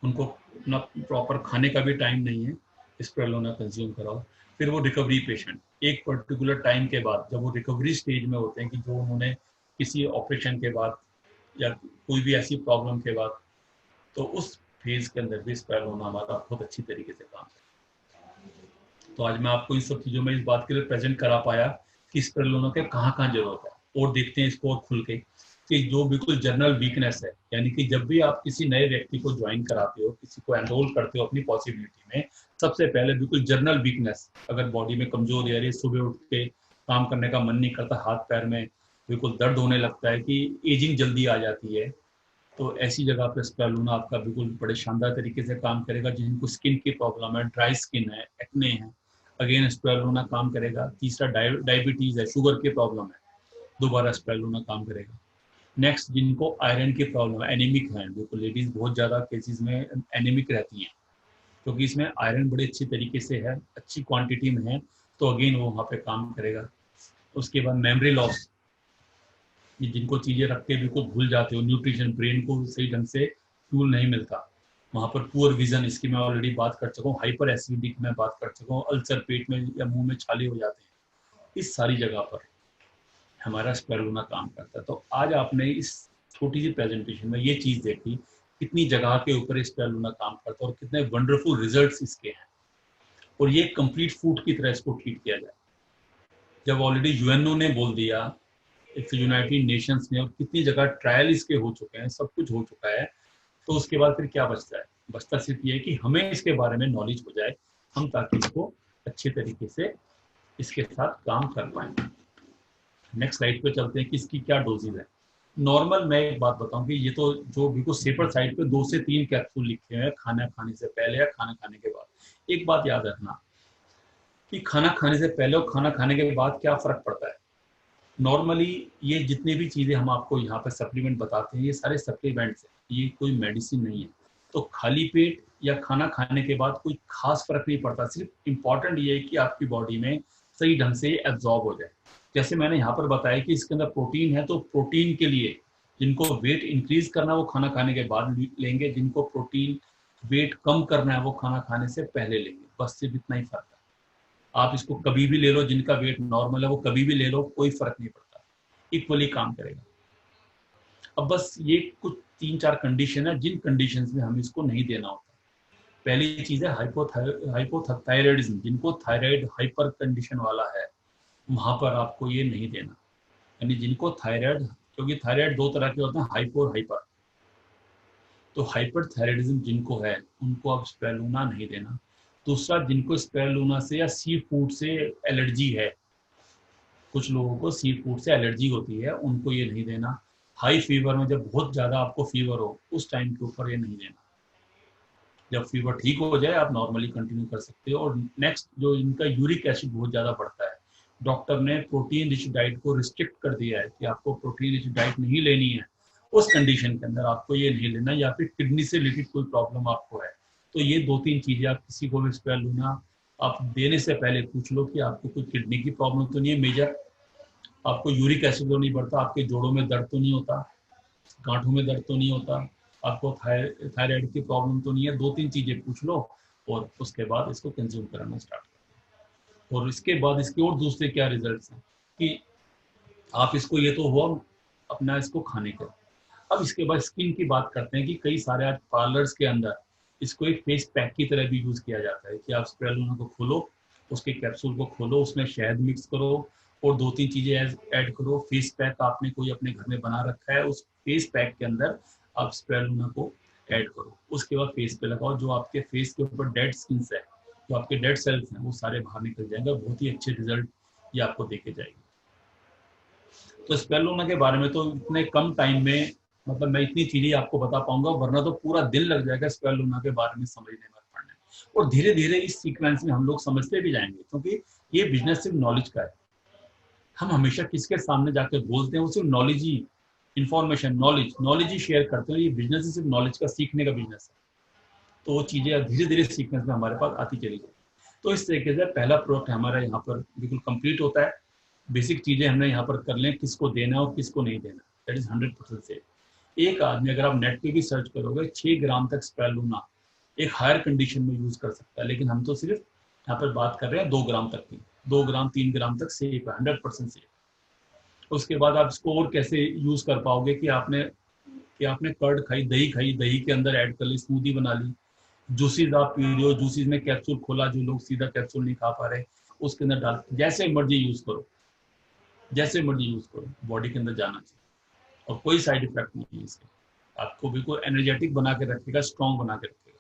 Speaker 1: उनको अपना प्रॉपर खाने का भी टाइम नहीं है, स्प्रेलोना कंज्यूम कराओ। फिर वो रिकवरी पेशेंट, एक पर्टिकुलर टाइम के बाद जब वो रिकवरी स्टेज में होते हैं कि जो उन्होंने किसी ऑपरेशन के बाद या कोई भी ऐसी प्रॉब्लम के बाद, तो उस फेज के अंदर भी स्प्रेलोना हमारा बहुत अच्छी तरीके से काम है। तो आज मैं आपको इन सब चीज़ों में इस बात के लिए प्रेजेंट करा पाया कि स्प्रेलोना के कहाँ कहाँ जरूरत है। और देखते हैं इसको और खुल के कि जो बिल्कुल जनरल वीकनेस है, यानी कि जब भी आप किसी नए व्यक्ति को ज्वाइन कराते हो, किसी को एनरोल करते हो अपनी पॉसिबिलिटी में, सबसे पहले बिल्कुल जनरल वीकनेस, अगर बॉडी में कमजोरी आ रही है, सुबह उठ के काम करने का मन नहीं करता, हाथ पैर में बिल्कुल दर्द होने लगता है, कि एजिंग जल्दी आ जाती है, तो ऐसी जगह पे स्प्रेलोना आपका बिल्कुल बड़े शानदार तरीके से काम करेगा। जिनको स्किन की प्रॉब्लम है, ड्राई स्किन है, एक्ने है, अगेन स्प्रेलोना काम करेगा। तीसरा डायबिटीज है, शुगर की प्रॉब्लम है, दोबारा स्प्रेलोना काम करेगा। नेक्स्ट, जिनको आयरन की प्रॉब्लम है, एनीमिक है, बिल्कुल लेडीज बहुत ज़्यादा केसेस में एनीमिक रहती हैं, क्योंकि इसमें आयरन बड़े अच्छी तरीके से है, अच्छी क्वांटिटी में है, तो अगेन वो वहाँ पे काम करेगा। उसके बाद मेमोरी लॉस, ये जिनको चीज़ें रख के बिल्कुल भूल जाते हो, न्यूट्रिशन, ब्रेन को सही ढंग से फ्यूल नहीं मिलता, वहाँ पर पुअर विजन, इसकी मैं ऑलरेडी बात कर चुका हूँ, हाइपर एसिडिटी की मैं बात कर चुका हूँ, अल्सर पेट में या मुंह में छाले हो जाते हैं, इस सारी जगह पर हमारा स्प्रेलोना काम करता है। तो आज आपने इस छोटी सी प्रेजेंटेशन में ये चीज़ देखी, कितनी जगह के ऊपर स्प्रेलोना काम करता है और कितने वंडरफुल रिजल्ट्स इसके हैं, और ये कंप्लीट फूड की तरह इसको ट्रीट किया जाए। जब ऑलरेडी यूएनओ ने बोल दिया, यूनाइटेड नेशंस ने, और कितनी जगह ट्रायल इसके हो चुके हैं, सब कुछ हो चुका है, तो उसके बाद फिर क्या बचता है? बचता सिर्फ ये है कि हमें इसके बारे में नॉलेज हो जाए, हम ताकि इसको अच्छे तरीके से इसके साथ काम कर पाए। नेक्स्ट स्लाइड पे चलते हैं कि इसकी क्या डोजेज है। नॉर्मल मैं एक बात बताऊं कि ये तो जो बिल्कुल सेपर साइड पे 2 से 3 कैप्सूल लिखे हुए हैं खाना खाने से पहले या खाना खाने के बाद। एक बात याद रखना कि खाना खाने से पहले और खाना खाने के बाद क्या फर्क पड़ता है। नॉर्मली ये जितनी भी चीज़ें हम आपको यहाँ पे सप्लीमेंट बताते हैं, ये सारे सप्लीमेंट्स हैं, ये कोई मेडिसिन नहीं है। तो खाली पेट या खाना खाने के बाद कोई खास फर्क नहीं पड़ता, सिर्फ इम्पॉर्टेंट ये है कि आपकी बॉडी में सही ढंग से एब्जॉर्ब हो जाए। जैसे मैंने यहाँ पर बताया कि इसके अंदर प्रोटीन है, तो प्रोटीन के लिए जिनको वेट इंक्रीज करना है वो खाना खाने के बाद लेंगे, जिनको प्रोटीन वेट कम करना है वो खाना खाने से पहले लेंगे। बस सिर्फ इतना ही फर्क है। आप इसको कभी भी ले लो, जिनका वेट नॉर्मल है वो कभी भी ले लो, कोई फर्क नहीं पड़ता, इक्वली काम करेगा। अब बस ये कुछ 3-4 कंडीशन है जिन कंडीशंस में हमें इसको नहीं देना होता। पहली चीज है हाइपोथायराइडिज्म, जिनको थायराइड हाइपर कंडीशन वाला है वहां पर आपको ये नहीं देना। यानी जिनको थायराइड, क्योंकि थायराइड 2 तरह के होते हैं, हाइपो और हाइपर। तो हाइपर थायराइडिज्म जिनको है उनको आप स्पिरुलिना नहीं देना। दूसरा, जिनको स्पिरुलिना से या सी फूड से एलर्जी है, कुछ लोगों को सी फूड से एलर्जी होती है, उनको ये नहीं देना। हाई फीवर में, जब बहुत ज्यादा आपको फीवर हो उस टाइम के ऊपर ये नहीं देना। जब फीवर ठीक हो जाए आप नॉर्मली कंटिन्यू कर सकते हो। और नेक्स्ट, जो इनका यूरिक एसिड बहुत ज्यादा बढ़ता है, डॉक्टर ने प्रोटीन रिच डाइट को रिस्ट्रिक्ट कर दिया है कि आपको प्रोटीन रिच डाइट नहीं लेनी है, उस कंडीशन के अंदर आपको ये नहीं लेना। या फिर किडनी से रिलेटेड कोई प्रॉब्लम आपको है, तो ये 2-3 चीजें आप किसी को भी स्पिरुलिना आप देने से पहले पूछ लो कि आपको कोई किडनी की प्रॉब्लम तो नहीं है मेजर, आपको यूरिक एसिड तो नहीं बढ़ता, आपके जोड़ों में दर्द तो नहीं होता, गांठों में दर्द तो नहीं होता, आपको थायराइड की प्रॉब्लम तो नहीं है। 2-3 चीजें पूछ लो और उसके बाद इसको कंज्यूम कराना स्टार्ट करो। और इसके बाद इसके और दूसरे क्या रिजल्ट्स हैं कि आप इसको, ये तो हुआ अपना इसको खाने का। अब इसके बाद स्किन की बात करते हैं कि कई सारे आज पार्लर्स के अंदर इसको एक फेस पैक की तरह भी यूज किया जाता है कि आप स्पिरुलिना को खोलो, उसके कैप्सूल को खोलो, उसमें शहद मिक्स करो और 2-3 चीजें ऐड करो। फेस पैक आपने कोई अपने घर में बना रखा है, उस फेस पैक के अंदर आप स्पिरुलिना को ऐड करो, उसके बाद फेस पे लगाओ। जो आपके फेस के ऊपर डेड स्किन है, जो आपके डेड सेल्स हैं, वो सारे बाहर निकल जाएंगे। बहुत ही अच्छे रिजल्ट ये आपको देके जाएगी। तो स्पिरुलिना के बारे में तो इतने कम टाइम में, मतलब मैं इतनी चीजें आपको बता पाऊंगा, वरना तो पूरा दिन लग जाएगा स्पिरुलिना के बारे में समझने में, पढ़ने में। और धीरे धीरे इस सीक्वेंस में हम लोग समझते भी जाएंगे, क्योंकि ये बिजनेस सिर्फ नॉलेज का है। हम हमेशा किसके सामने जाकर बोलते हैं, वो सिर्फ नॉलेज ही, इंफॉर्मेशन, नॉलेज ही शेयर करते हैं। ये बिजनेस सिर्फ नॉलेज का, सीखने का बिजनेस है। तो वो चीजें धीरे धीरे सीक्वेंस में हमारे पास आती चली जाए। तो इस तरीके से पहला प्रोडक्ट हमारा यहाँ पर बिल्कुल कंप्लीट होता है। बेसिक चीजें हमने यहाँ पर कर लें, किसको देना है और किसको नहीं देना, दैट इज 100% सेफ। एक आदमी, अगर आप नेट पे भी सर्च करोगे, 6 ग्राम तक स्पिरुलिना एक हायर कंडीशन में यूज कर सकता है, लेकिन हम तो सिर्फ यहाँ पर बात कर रहे हैं 2 ग्राम तक की। 2 ग्राम 3 ग्राम तक सेफ है, 100% सेफ। उसके बाद आप इसको और कैसे यूज कर पाओगे कि आपने कर्ड खाई, दही के अंदर ऐड कर ली, स्मूदी बना ली, जूसीज आप पी रहे हो, जूसीज में कैप्सूल खोला, जो लोग सीधा कैप्सूल नहीं खा पा रहे, उसके अंदर डाल, जैसे मर्जी यूज करो, जैसे मर्जी यूज करो, बॉडी के अंदर जाना चाहिए और कोई साइड इफेक्ट नहीं है इसके। आपको बिल्कुल एनर्जेटिक बना के रखेगा, स्ट्रॉन्ग बना के रखेगा।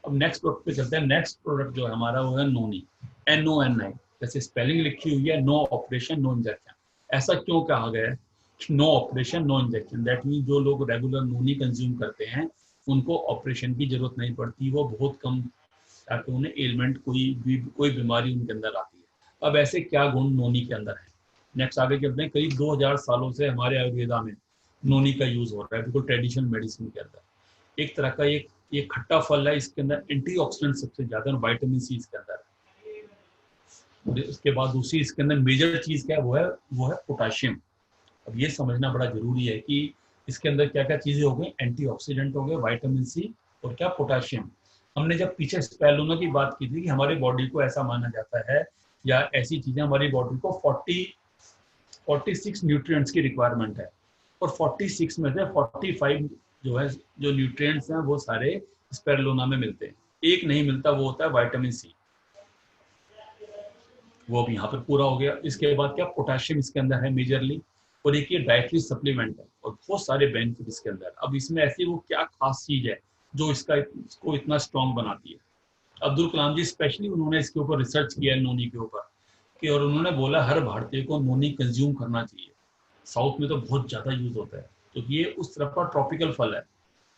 Speaker 1: अब नेक्स्ट प्रोडक्ट पे चलते हैं। नेक्स्ट प्रोडक्ट जो है हमारा वो है नोनी, NONI, जैसे स्पेलिंग लिखी हुई है, नो ऑपरेशन नो इंजेक्शन। ऐसा क्यों कहा गया है, no operation no injection? That mean जो लोग रेगुलर नोनी कंज्यूम करते हैं उनको ऑपरेशन की जरूरत नहीं पड़ती, वो बहुत कम, ताकि उन्हें एलिमेंट, कोई बीमारी उनके अंदर आती है। अब ऐसे क्या गुण नोनी के अंदर है, नेक्स्ट आगे चलते हैं। करीब 2000 सालों से हमारे आयुर्वेदा में नोनी का यूज हो रहा है, बिल्कुल ट्रेडिशनल मेडिसिन के अंदर। एक तरह का ये खट्टा फल है, इसके अंदर एंटीऑक्सीडेंट सबसे ज्यादा, विटामिन सी इसके अंदर है। उसके बाद दूसरी इसके अंदर मेजर चीज क्या है, वो है पोटाशियम। अब ये समझना बड़ा जरूरी है कि इसके अंदर क्या क्या चीजें हो गई, एंटीऑक्सीडेंट हो गए, विटामिन सी और क्या, पोटाशियम। हमने जब पीछे स्पिरुलिना की बात की थी कि हमारी बॉडी को ऐसा माना जाता है, या ऐसी चीजें हमारी बॉडी को 46 न्यूट्रिएंट्स की रिक्वायरमेंट है, और 46 में से 45 जो है, जो न्यूट्रिएंट्स हैं, वो सारे स्पिरुलिना में मिलते हैं। एक नहीं मिलता, वो होता है विटामिन सी, वो भी यहाँ पर पूरा हो गया। इसके बाद क्या, पोटाशियम इसके अंदर है मेजरली, और एक ये डाइटरी सप्लीमेंट है और बहुत सारे बेनिफिट इसके अंदर। अब इसमें ऐसी वो क्या खास चीज है जो इसको इतना स्ट्रॉन्ग बनाती है? अब्दुल कलाम जी स्पेशली उन्होंने इसके ऊपर रिसर्च किया है, नोनी के ऊपर, कि और उन्होंने बोला हर भारतीय को नोनी कंज्यूम करना चाहिए। साउथ में तो बहुत ज्यादा यूज होता है, क्योंकि ये उस तरफ का ट्रॉपिकल फल है,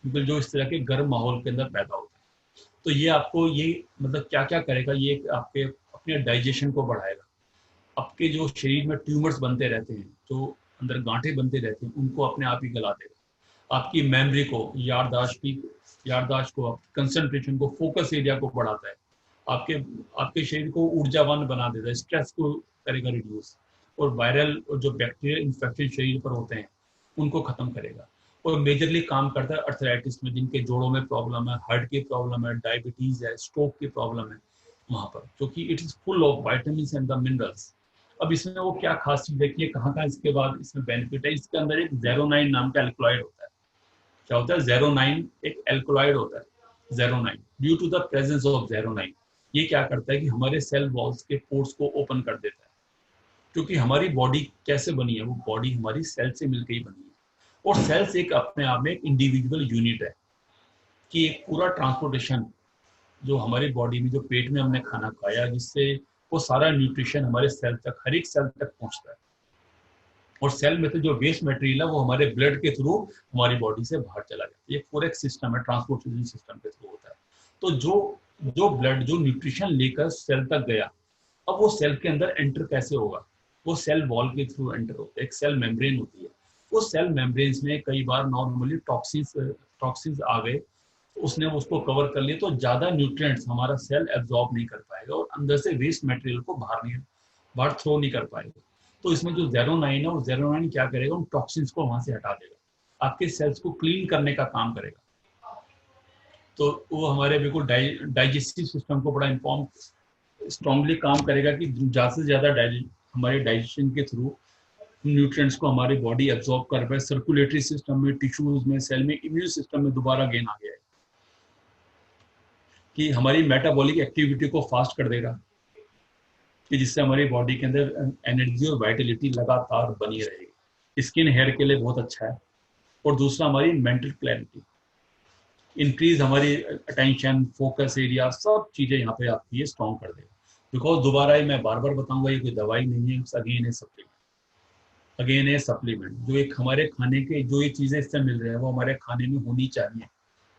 Speaker 1: बिल्कुल जो इस तरह के गर्म माहौल के अंदर पैदा होता है। तो ये आपको, ये मतलब क्या क्या करेगा, ये आपके अपने डाइजेशन को बढ़ाएगा, आपके जो शरीर में ट्यूमर्स बनते रहते हैं, जो अंदर गांठें बनते रहते हैं, उनको अपने आप ही गला देगा। आपकी मेमोरी को, याददाश्त को, कंसंट्रेशन को, फोकस एरिया को बढ़ाता है, आपके शरीर को ऊर्जावान बना देता है, स्ट्रेस को करेगा रिड्यूस, और वायरल और जो बैक्टीरियल इन्फेक्शन शरीर पर होते हैं उनको खत्म करेगा। और मेजरली काम करता है अर्थराइटिस में, जिनके जोड़ों में प्रॉब्लम है, हार्ट की प्रॉब्लम है, डायबिटीज है, स्ट्रोक की प्रॉब्लम है वहां पर, क्योंकि it is full of vitamins and the minerals. अब इसमें वो क्या खास चीज देखिए कहाँ कहाँ इसके बाद इसमें बेनिफिट है। इसके अंदर एक जेरोनाइन नाम का एल्कलॉइड होता है। क्या होता है? जेरोनाइन एक एल्कलॉइड होता है। Xeronine, due to the presence of xeronine, ये क्या करता है कि हमारे सेल वॉल्स के पोर्स को ओपन कर देता है। क्योंकि हमारी बॉडी कैसे बनी है, वो बॉडी हमारी सेल से मिलकर ही बनी है। और सेल्स एक अपने आप में एक इंडिविजुअल यूनिट है कि एक पूरा ट्रांसपोर्टेशन जो हमारी बॉडी में, जो पेट में हमने खाना खाया, जिससे वो सारा न्यूट्रिशन हमारे सेल तक, हर एक सेल तक पहुंचता है। और सेल में से जो वेस्ट मटेरियल है वो हमारे ब्लड के थ्रू हमारी बॉडी से बाहर चला जाता है। ये पूरा एक सिस्टम है, ट्रांसपोर्टेशन सिस्टम के थ्रू होता है। तो जो ब्लड जो न्यूट्रिशन लेकर सेल तक गया, अब वो सेल के अंदर एंटर कैसे होगा? वो सेल वॉल के थ्रू एंटर होता है। एक सेल मेम्ब्रेन होती है, उस सेल मेम्ब्रेन्स में कई बार नॉर्मली टॉक्सिन्स आ गए, उसने उसको कवर कर लिया, तो ज्यादा न्यूट्रिएंट्स हमारा सेल एब्जॉर्ब नहीं कर पाएगा और अंदर से वेस्ट मटेरियल को बाहर थ्रो नहीं कर पाएगा। तो इसमें जो जेरोनाइन है, वो जेरोनाइन क्या करेगा? उन टॉक्सिन्स को वहां से हटा देगा, आपके सेल्स को क्लीन करने का काम करेगा। तो वो हमारे बिल्कुल डाइजेस्टिव सिस्टम को बड़ा स्ट्रांगली काम करेगा कि ज्यादा से ज्यादा हमारे डाइजेशन के थ्रू न्यूट्रिएंट्स को हमारी बॉडी एब्जॉर्ब कर पाए। सर्कुलेटरी सिस्टम में, टिश्यूज में, सेल में, इम्यून सिस्टम में दोबारा गेन आ गया है कि हमारी मेटाबॉलिक एक्टिविटी को फास्ट कर देगा, कि जिससे हमारी बॉडी के अंदर एनर्जी और वाइटलिटी लगातार बनी रहेगी। स्किन हेयर के लिए बहुत अच्छा है। और दूसरा, हमारी मेंटल क्लैरिटी इंक्रीज, हमारी अटेंशन, फोकस एरिया, सब चीजें यहाँ पे आपकी ये स्ट्रॉन्ग कर देगा। बिकॉज दोबारा ही मैं बार बार बताऊंगा, ये कोई दवाई नहीं है, अगेन है सप्लीमेंट। अगेन है सप्लीमेंट, जो एक हमारे खाने के जो ये चीजें इससे मिल रहे हैं वो हमारे खाने में होनी चाहिए।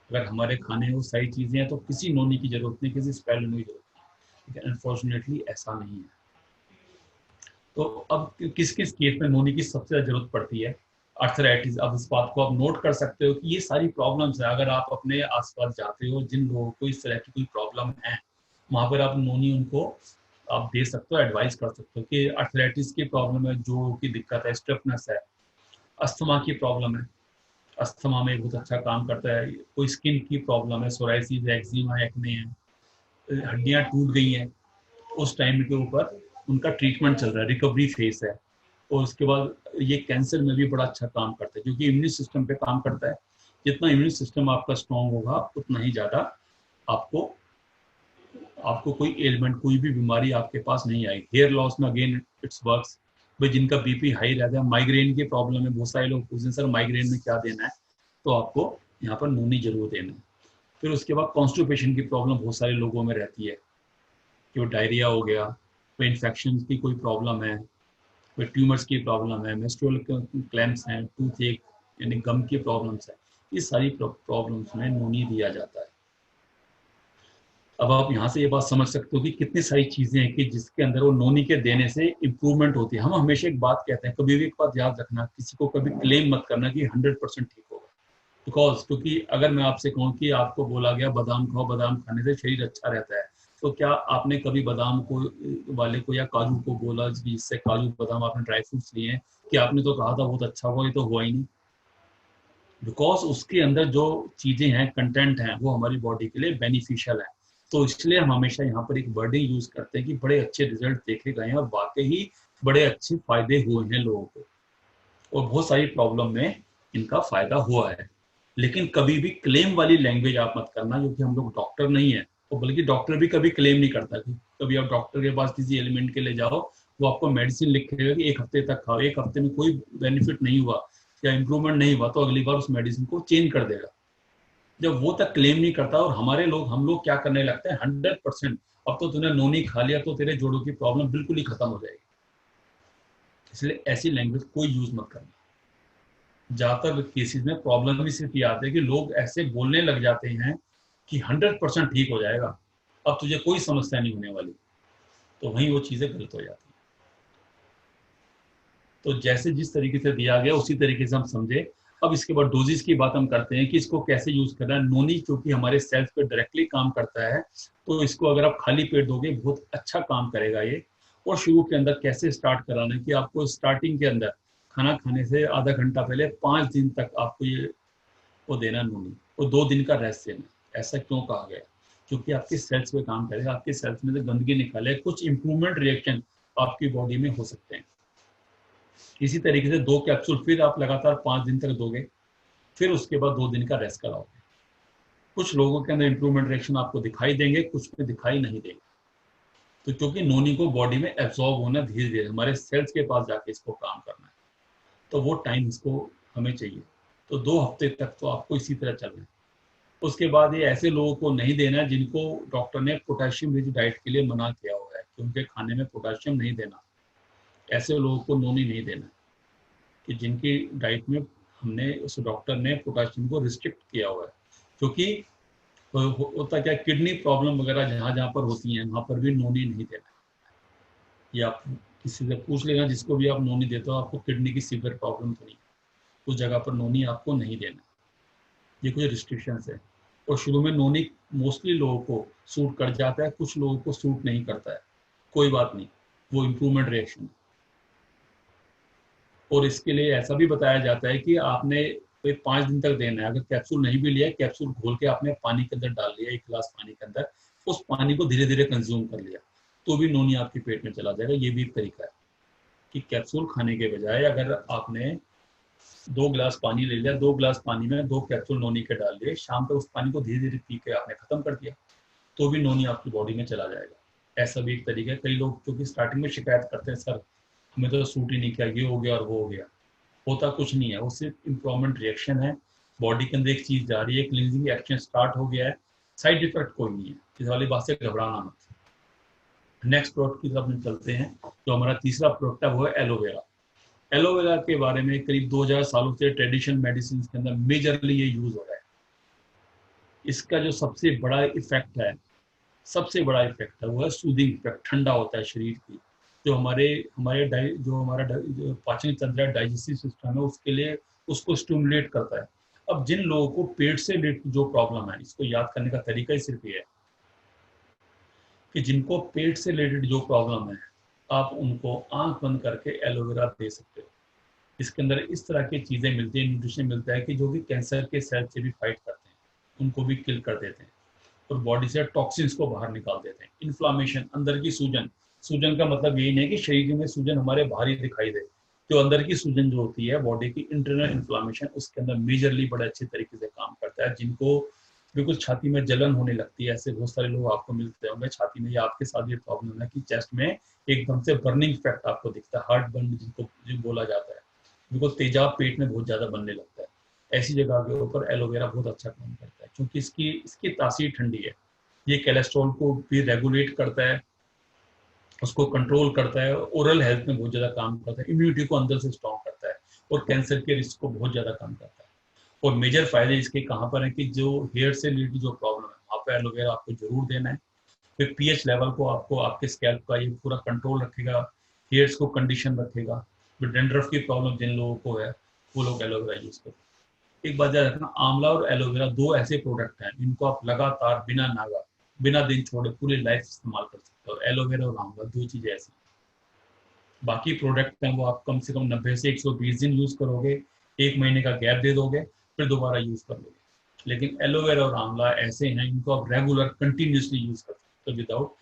Speaker 1: अगर हमारे खाने में वो सही चीजें हैं तो किसी नोनी की जरूरत नहीं, किसी स्पेल की जरूरत नहीं। लेकिन अनफॉर्चुनेटली ऐसा नहीं है। तो अब किस किस केस में नोनी की सबसे ज्यादा जरूरत पड़ती है? अर्थराइटिस। अब इस बात को आप नोट कर सकते हो कि ये सारी प्रॉब्लम्स है। अगर आप अपने आसपास जाते हो, जिन लोगों को इस तरह की कोई प्रॉब्लम है, वहां पर आप नोनी उनको आप दे सकते हो, एडवाइस कर सकते हो कि अर्थराइटिस की प्रॉब्लम है, जो की दिक्कत है, स्टिफनेस है, अस्थमा की प्रॉब्लम है, अस्थमा में बहुत अच्छा काम करता है, कोई स्किन की प्रॉब्लम है, सोराइसिस, एक्जिमा, एक्ने है, हड्डियां टूट गई हैं, उस टाइम के ऊपर उनका ट्रीटमेंट चल रहा है, रिकवरी फेस है। और उसके बाद ये कैंसर में भी बड़ा अच्छा काम करता है, क्योंकि इम्यून सिस्टम पे काम करता है। जितना इम्यून सिस्टम आपका स्ट्रांग होगा, उतना ही ज्यादा आपको आपको कोई एलिमेंट, कोई भी बीमारी आपके पास नहीं आएगी। हेयर लॉस में अगेन इट्स वर्क्स। भाई जिनका बीपी हाई रहता है, माइग्रेन की प्रॉब्लम है, बहुत सारे लोग पूछते हैं सर माइग्रेन में क्या देना है, तो आपको यहाँ पर नोनी जरूर देना है। फिर उसके बाद कॉन्स्टिपेशन की प्रॉब्लम बहुत सारे लोगों में रहती है, कि वो डायरिया हो गया, कोई इन्फेक्शन की कोई प्रॉब्लम है, कोई ट्यूमर्स की प्रॉब्लम है, मेंस्ट्रुअल क्लैम्प्स हैं, टूथ एक यानी गम की प्रॉब्लम्स है। इस सारी प्रॉब्लम्स में नोनी दिया जाता है। अब आप यहाँ से ये बात समझ सकते हो कि कितनी सारी चीजें हैं कि जिसके अंदर वो नोनी के देने से इम्प्रूवमेंट होती है। हम हमेशा एक बात कहते हैं, कभी भी एक बात याद रखना, किसी को कभी क्लेम मत करना कि 100% ठीक होगा। क्योंकि अगर मैं आपसे कहूँ कि आपको बोला गया बादाम खाओ, बादाम खाने से शरीर अच्छा रहता है, तो क्या आपने कभी बादाम को वाले को या काजू को बोला जिससे काजू बादाम आपने ड्राई फ्रूट्स लिए हैं कि आपने तो कहा था बहुत अच्छा हुआ, ये तो हुआ ही नहीं? बिकॉज उसके अंदर जो चीजें हैं, कंटेंट हैं, वो हमारी बॉडी के लिए बेनिफिशियल है। तो इसलिए हम हमेशा यहाँ पर एक वर्डिंग यूज करते हैं कि बड़े अच्छे रिजल्ट देखे गए हैं और वाकई ही बड़े अच्छे फायदे हुए हैं लोगों को, और बहुत सारी प्रॉब्लम में इनका फायदा हुआ है। लेकिन कभी भी क्लेम वाली लैंग्वेज आप मत करना, क्योंकि हम लोग डॉक्टर नहीं है। और बल्कि डॉक्टर भी कभी क्लेम नहीं करता कि कभी आप डॉक्टर के पास किसी एलिमेंट के लिए जाओ, वो आपको मेडिसिन लिख के देगा कि 1 हफ्ते तक खाओ, 1 हफ्ते में कोई बेनिफिट नहीं हुआ या इंप्रूवमेंट नहीं हुआ तो अगली बार उस मेडिसिन को चेंज कर देगा। जब वो तक क्लेम नहीं करता, और हम लोग क्या करने लगते हैं, 100% अब तो तूने नोनी खा लिया तो तेरे जोड़ों की प्रॉब्लम बिल्कुल ही खत्म हो जाएगी। इसलिए ऐसी लैंग्वेज कोई यूज मत करना। ज्यादातर केसेस में प्रॉब्लम भी सिर्फ ये आती है कि लोग ऐसे बोलने लग जाते हैं कि 100% ठीक हो जाएगा, अब तुझे कोई समस्या नहीं होने वाली, तो वहीं वो चीजें गलत हो जाती हैं। तो जैसे जिस तरीके से दिया गया उसी तरीके से हम समझे। अब इसके बाद डोजेस की बात हम करते हैं कि इसको कैसे यूज करना है। नोनी क्योंकि हमारे सेल्स पे डायरेक्टली काम करता है, तो इसको अगर आप खाली पेट दोगे बहुत अच्छा काम करेगा ये। और शुरू के अंदर कैसे स्टार्ट कराना है कि आपको स्टार्टिंग के अंदर खाना खाने से आधा घंटा पहले 5 दिन तक आपको ये वो देना नूनी, वो 2 दिन का रेस्ट देना। ऐसा क्यों कहा गया? क्योंकि आपके सेल्स पे काम करेगा, आपके सेल्स में से गंदगी निकाले, कुछ इंप्रूवमेंट रिएक्शन आपकी बॉडी में हो सकते हैं। इसी तरीके से 2 कैप्सूल फिर आप लगातार 5 दिन तक दोगे, फिर उसके बाद 2 दिन का रेस्ट कराओगे। कुछ लोगों के अंदर इंप्रूवमेंट रिएक्शन आपको दिखाई देंगे, कुछ में दिखाई नहीं देंगे। तो क्योंकि नोनी को बॉडी में एब्जॉर्ब होना धीरे धीरे हमारे सेल्स के पास जाके इसको काम करना है, तो वो टाइम इसको हमें चाहिए। तो 2 हफ्ते तक तो आपको इसी तरह चलना है। उसके बाद ये ऐसे लोगों को नहीं देना है जिनको डॉक्टर ने पोटेशियम रिच डाइट के लिए मना किया हुआ है कि उनके खाने में पोटेशियम नहीं देना। ऐसे लोगों को नोनी नहीं देना कि जिनकी डाइट में हमने उस डॉक्टर ने पोटेशियम को रिस्ट्रिक्ट किया हुआ है। क्योंकि होता क्या, किडनी प्रॉब्लम वगैरह जहाँ जहाँ पर होती हैं वहाँ पर भी नोनी नहीं देना। या आप किसी से पूछ लेना जिसको भी आप नोनी देते हो, आपको किडनी की सीवियर प्रॉब्लम तो नहीं, उस जगह पर नोनी आपको नहीं देना। ये कुछ रिस्ट्रिक्शंस है। और शुरू में नोनी मोस्टली लोगों को सूट कर जाता है, कुछ लोगों को सूट नहीं करता है, कोई बात नहीं, वो इम्प्रूवमेंट रिएक्शन। और इसके लिए ऐसा भी बताया जाता है कि आपने कोई 5 दिन तक देना है। अगर कैप्सूल नहीं भी लिया, कैप्सूल घोल के आपने पानी के अंदर डाल लिया, 1 गिलास पानी के अंदर, उस पानी को धीरे धीरे कंज्यूम कर लिया, तो भी नोनी आपके पेट में चला जाएगा। ये भी एक तरीका है कि कैप्सूल खाने के बजाय अगर आपने 2 गिलास पानी ले लिया, 2 गिलास पानी में 2 कैप्सूल नोनी के डाल लिए, शाम तक उस पानी को धीरे धीरे पी के आपने खत्म कर दिया, तो भी नोनी आपकी बॉडी में चला जाएगा। ऐसा भी एक तरीका है। कई लोग क्योंकि स्टार्टिंग में शिकायत करते हैं, सर हमें तो सूट ही नहीं किया, ये हो गया और वो हो गया। होता कुछ नहीं है, वो सिर्फ इम्प्रूवमेंट रिएक्शन है। बॉडी के अंदर एक चीज जा रही है, क्लींजिंग एक्शन स्टार्ट हो गया है, साइड इफेक्ट कोई नहीं है, इस वाली बात से घबराना मत। नेक्स्ट प्रोडक्ट की तरफ हम चलते हैं। जो हमारा तीसरा प्रोडक्ट है वो है एलोवेरा। एलोवेरा के बारे में करीब 2000 सालों से ट्रेडिशनल मेडिसिन के अंदर मेजरली ये यूज हो रहा है। इसका जो सबसे बड़ा इफेक्ट है, सबसे बड़ा इफेक्ट है वो है सूदिंग इफेक्ट, ठंडा होता है शरीर की। जो हमारे हमारे जो हमारा जो पाचन तंत्र है, डाइजेस्टिव सिस्टम है, उसके लिए उसको स्टिमुलेट करता है। अब जिन लोगों को पेट से रिलेटेड जो प्रॉब्लम है, इसको याद करने का तरीका ही सिर्फ ये है कि जिनको पेट से रिलेटेड जो प्रॉब्लम है, आप उनको आंख बंद करके एलोवेरा दे सकते हो। इसके अंदर इस तरह की चीजें मिलती है, न्यूट्रिशन मिलता है कि जो भी कैंसर के सेल से भी फाइट करते हैं, उनको भी किल कर देते हैं और बॉडी से टॉक्सिन्स को बाहर निकाल देते हैं। इन्फ्लामेशन, अंदर की सूजन, सूजन का मतलब यही नहीं कि शरीर में सूजन हमारे बाहर ही दिखाई दे, जो अंदर की सूजन जो होती है, बॉडी की इंटरनल इन्फ्लामेशन, उसके अंदर मेजरली बड़े अच्छे तरीके से काम करता है। जिनको बिल्कुल छाती में जलन होने लगती है, ऐसे बहुत सारे लोग आपको मिलते होंगे छाती में, या आपके साथ ये प्रॉब्लम है कि चेस्ट में एकदम से बर्निंग इफेक्ट आपको दिखता है, हार्ट बर्न जिनको बोला जाता है, बिल्कुल तेजाब पेट में बहुत ज्यादा बनने लगता है। ऐसी जगह के ऊपर एलोवेरा बहुत अच्छा काम करता है, क्योंकि इसकी इसकी तासीर ठंडी है। ये कोलेस्ट्रॉल को भी रेगुलेट करता है, उसको कंट्रोल करता है, ओरल हेल्थ में बहुत ज्यादा काम करता है, इम्यूनिटी को अंदर से स्ट्रॉन्ग करता है, और कैंसर के रिस्क को बहुत ज्यादा कम करता है। और मेजर फायदे इसके कहाँ पर है कि जो हेयर से रिलेटेड जो प्रॉब्लम है, वहाँ पे एलोवेरा आपको जरूर देना है। फिर पीएच लेवल को आपको आपके स्कैल्प का ये पूरा कंट्रोल रखेगा, हेयर्स को कंडीशन रखेगा। फिर डेंड्रफ की प्रॉब्लम जिन लोगों को है, वो लोग एलोवेरा यूज करते हैं। एक बात याद रखना, आंवला और एलोवेरा 2 ऐसे प्रोडक्ट हैं जिनको आप लगातार बिना नागा, बिना दिन छोड़े पूरी लाइफ इस्तेमाल कर सकते हो। एलोवेरा और आंवला 2 चीजें ऐसी। बाकी प्रोडक्ट हैं वो आप कम से कम 90 से 120 दिन यूज करोगे, 1 महीने का गैप दे दोगे, फिर दोबारा यूज कर लोगे। लेकिन एलोवेरा और आंवला ऐसे हैं इनको आप रेगुलर कंटिन्यूसली यूज कर सकते हो विदाउट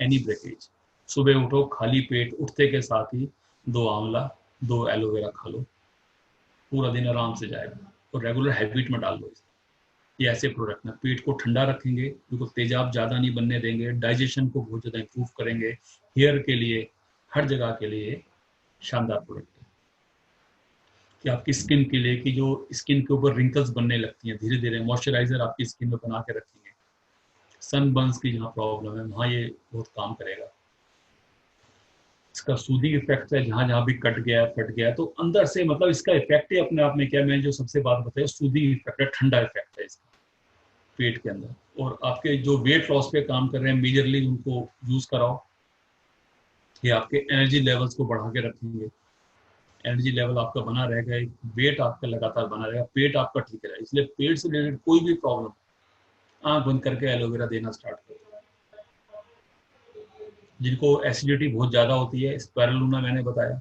Speaker 1: एनी ब्रेकेज। सुबह उठो, खाली पेट उठते के साथ ही 2 आंवला 2 एलोवेरा खा लो, पूरा दिन आराम से जाएगा। और रेगुलर हैबिट में डाल लो इसे। ये ऐसे प्रोडक्ट ना पेट को ठंडा रखेंगे, बिल्कुल तेजाब ज्यादा नहीं बनने देंगे, डाइजेशन को बहुत ज्यादा इंप्रूव करेंगे, हेयर के लिए, हर जगह के लिए शानदार प्रोडक्ट है। कि आपकी स्किन के लिए, कि जो स्किन के ऊपर रिंकल्स बनने लगती हैं, धीरे धीरे मॉइस्चराइजर आपकी स्किन में बना के रखेंगे। सनबर्न्स की जहाँ प्रॉब्लम है वहाँ ये बहुत काम करेगा। इसका सूदिंग इफेक्ट है, जहां जहां भी कट गया फट गया, तो अंदर से मतलब इसका इफेक्ट ही अपने आप में क्या, मैंने जो सबसे बात बताई, सूदिंग इफेक्ट है, ठंडा इफेक्ट है इसका पेट के अंदर। और आपके जो वेट लॉस पे काम कर रहे हैं मेजरली, उनको यूज कराओ। ये आपके एनर्जी लेवल्स को बढ़ा के रखेंगे, एनर्जी लेवल आपका बना रहेगा, एक वेट आपका लगातार बना रहेगा, पेट आपका ठीक रहेगा। इसलिए पेट से रिलेटेड कोई भी प्रॉब्लम, आंख बंद करके एलोवेरा देना स्टार्ट करो। जिनको एसिडिटी बहुत ज़्यादा होती है, स्पाइरुलिना मैंने बताया।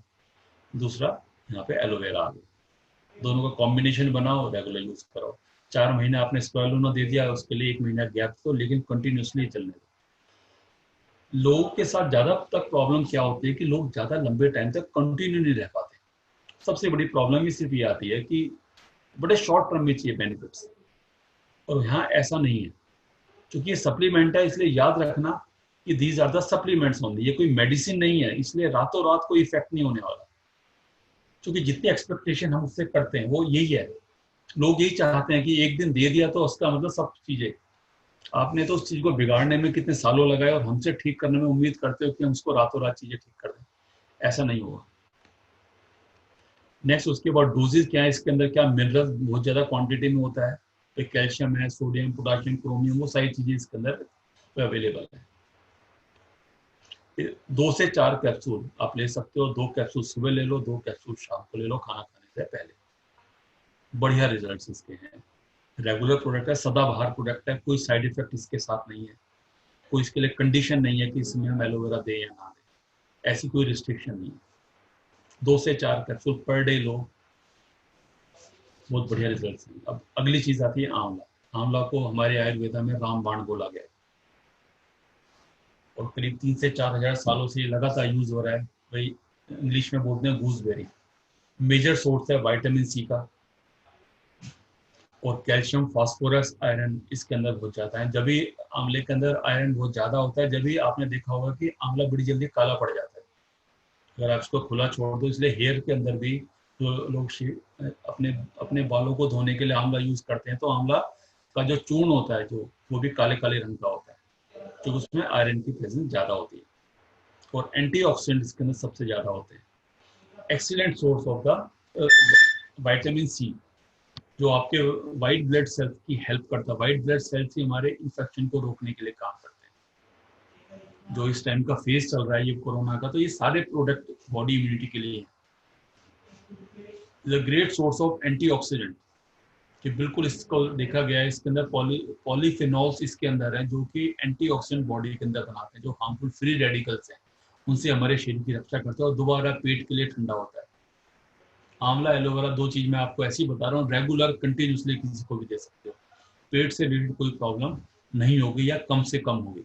Speaker 1: दूसरा यहाँ पे एलोवेरा आ गया। दोनों का कॉम्बिनेशन बनाओ, रेगुलर यूज करो। 4 महीने आपने स्पाइरुलिना दे दिया, उसके लिए 1 महीना गैप दो, लेकिन कंटिन्यूसली चलने दो। लोगों के साथ ज़्यादा तक प्रॉब्लम क्या होती है कि लोग ज़्यादा लंबे टाइम तक कंटिन्यू नहीं रह पाते। सबसे बड़ी प्रॉब्लम ही सिर्फ ये आती है कि बड़े शॉर्ट टर्म में चाहिए बेनिफिट्स, और यहाँ ऐसा नहीं है। क्योंकि ये सप्लीमेंट है, इसलिए याद रखना कि these are the supplements only, ये कोई मेडिसिन नहीं है, इसलिए रातों रात कोई इफेक्ट नहीं होने वाला। क्योंकि जितनी एक्सपेक्टेशन हम उससे करते हैं वो यही है। लोग यही चाहते हैं कि एक दिन दे दिया तो उसका मतलब सब चीजें, आपने तो उस चीज को बिगाड़ने में कितने सालों लगाए और हमसे ठीक करने में उम्मीद करते हो कि हम उसको रातों रात चीजें ठीक कर दें। ऐसा नहीं होगा। नेक्स्ट, उसके बाद डोजेज क्या है, इसके अंदर क्या मिनरल बहुत ज्यादा क्वांटिटी में होता है, तो कैल्शियम है, सोडियम, पोटाशियम, क्रोमियम, वो सारी चीजें इसके अंदर अवेलेबल है। 2 से 4 कैप्सूल आप ले सकते हो। 2 कैप्सूल सुबह ले लो, 2 कैप्सूल शाम को ले लो खाना खाने से पहले। बढ़िया रिजल्ट्स इसके हैं। रेगुलर प्रोडक्ट है, सदाबहार प्रोडक्ट है, कोई साइड इफेक्ट इसके साथ नहीं है। कोई इसके लिए कंडीशन नहीं है कि इसमें हम एलोवेरा दें या ना दें, ऐसी कोई रिस्ट्रिक्शन नहीं है। 2 से 4 कैप्सूल पर डे लो, बहुत बढ़िया रिजल्ट हैं। अब अगली चीज आती है आंवला। आंवला को हमारे आयुर्वेदा में रामबाण बोला गया है, और करीब 3 से 4 हजार सालों से लगातार यूज हो रहा है। भाई इंग्लिश में बोलते हैं गूसबेरी। मेजर सोर्स है विटामिन सी का, और कैल्शियम, फास्फोरस, आयरन इसके अंदर बहुत ज्यादा है। जब भी आंवले के अंदर आयरन बहुत ज्यादा होता है, जब भी आपने देखा होगा कि आंवला बड़ी जल्दी काला पड़ जाता है अगर आप इसको खुला छोड़ दो। इसलिए हेयर के अंदर भी जो लोग अपने अपने बालों को धोने के लिए आंवला यूज करते हैं, तो आंवला का जो चूर्ण होता है जो, वो भी काले काले रंग का होता है, क्योंकि उसमें आयरन की प्रेजेंस ज्यादा होती है, और एंटीऑक्सीडेंट इसके अंदर सबसे ज्यादा होते हैं। Excellent source of the vitamin C, जो आपके वाइट ब्लड सेल्स की हेल्प करता है। वाइट ब्लड सेल्स ही हमारे इन्फेक्शन को रोकने के लिए काम करते हैं। जो इस टाइम का फेज चल रहा है ये कोरोना का, तो ये सारे प्रोडक्ट बॉडी इम्यूनिटी के लिए है। ग्रेट सोर्स ऑफ एंटीऑक्सीडेंट, कि बिल्कुल इसको देखा गया है, इसके अंदर पॉलीफिनॉल्स इसके अंदर है, जो कि एंटीऑक्सीडेंट बॉडी के अंदर बनाते हैं, जो हार्मफुल फ्री रेडिकल्स हैं उनसे हमारे शरीर की रक्षा करते हैं, और दोबारा पेट के लिए ठंडा होता है। आंवला, एलोवेरा, 2 चीज मैं आपको ऐसी बता रहा हूँ, रेगुलर कंटिन्यूसली किसी को भी दे सकते हो। पेट से रिलेटेड कोई प्रॉब्लम नहीं होगी या कम से कम होगी।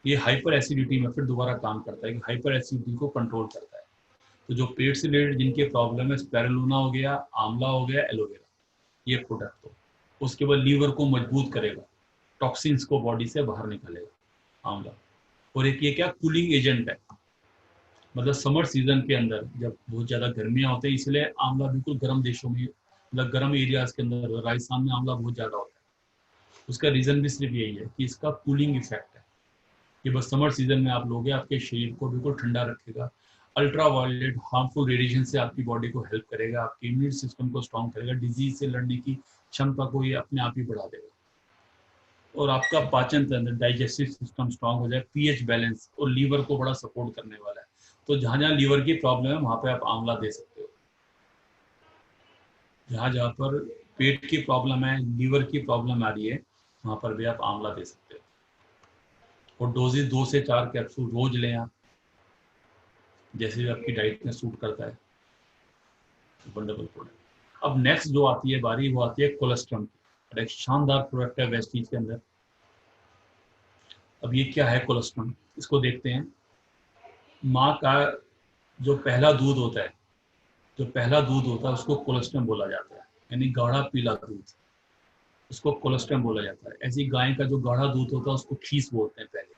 Speaker 1: ये हाइपर एसिडिटी में फिर दोबारा काम करता है, कि हाइपर एसिडिटी को कंट्रोल करता है। तो जो पेट से रिलेटेड जिनके प्रॉब्लम है, स्पाइरुलिना हो गया, आंवला हो गया, एलोवेरा, ये प्रोडक्ट हो। उसके बाद लीवर को मजबूत करेगा, टॉक्सिन्स को बॉडी से बाहर निकालेगा आंवला। और एक ये क्या कूलिंग एजेंट है, मतलब समर सीजन के अंदर जब बहुत ज्यादा गर्मियां होती है, इसलिए आंवला बिल्कुल गर्म देशों में, मतलब गर्म एरियाज के अंदर, राजस्थान में आंवला बहुत ज्यादा होता है। उसका रीजन भी सिर्फ यही है कि इसका कूलिंग इफेक्ट है, कि बस समर सीजन में आप लोगे, आपके शरीर को बिल्कुल ठंडा रखेगा। अल्ट्रा वायलेट हार्मफुल रेडिएशन से आपकी बॉडी को हेल्प करेगा, आपके इम्यून सिस्टम को स्ट्रॉन्ग करेगा, डिजीज से लड़ने की क्षमता को ये अपने आप ही बढ़ा देगा, और आपका पाचन तंत्र, डाइजेस्टिव सिस्टम स्ट्रॉन्ग हो जाए, पीएच बैलेंस, और लीवर को बड़ा सपोर्ट करने वाला है। तो जहां जहां लीवर की प्रॉब्लम है वहां पे आप आंवला दे सकते हो। जहां जहां पर पेट की प्रॉब्लम है, लीवर की प्रॉब्लम आ रही है, वहां पर भी आप आंवला दे सकते हो। और डोजेज 2 से 4 कैप्सूल रोज लें आप, जैसे भी आपकी डाइट में सूट करता है। Wonderful product. अब नेक्स्ट जो आती है बारी, वो आती है कोलेस्ट्रम की। एक शानदार प्रोडक्ट है वेस्टीज के अंदर। अब ये क्या है कोलेस्ट्रम, इसको देखते हैं। माँ का जो पहला दूध होता है, उसको कोलेस्ट्रम बोला जाता है, यानी गाढ़ा पीला दूध, उसको कोलेस्ट्रम बोला जाता है। ऐसी गाय का जो गाढ़ा दूध होता है उसको खीस बोलते हैं पहले।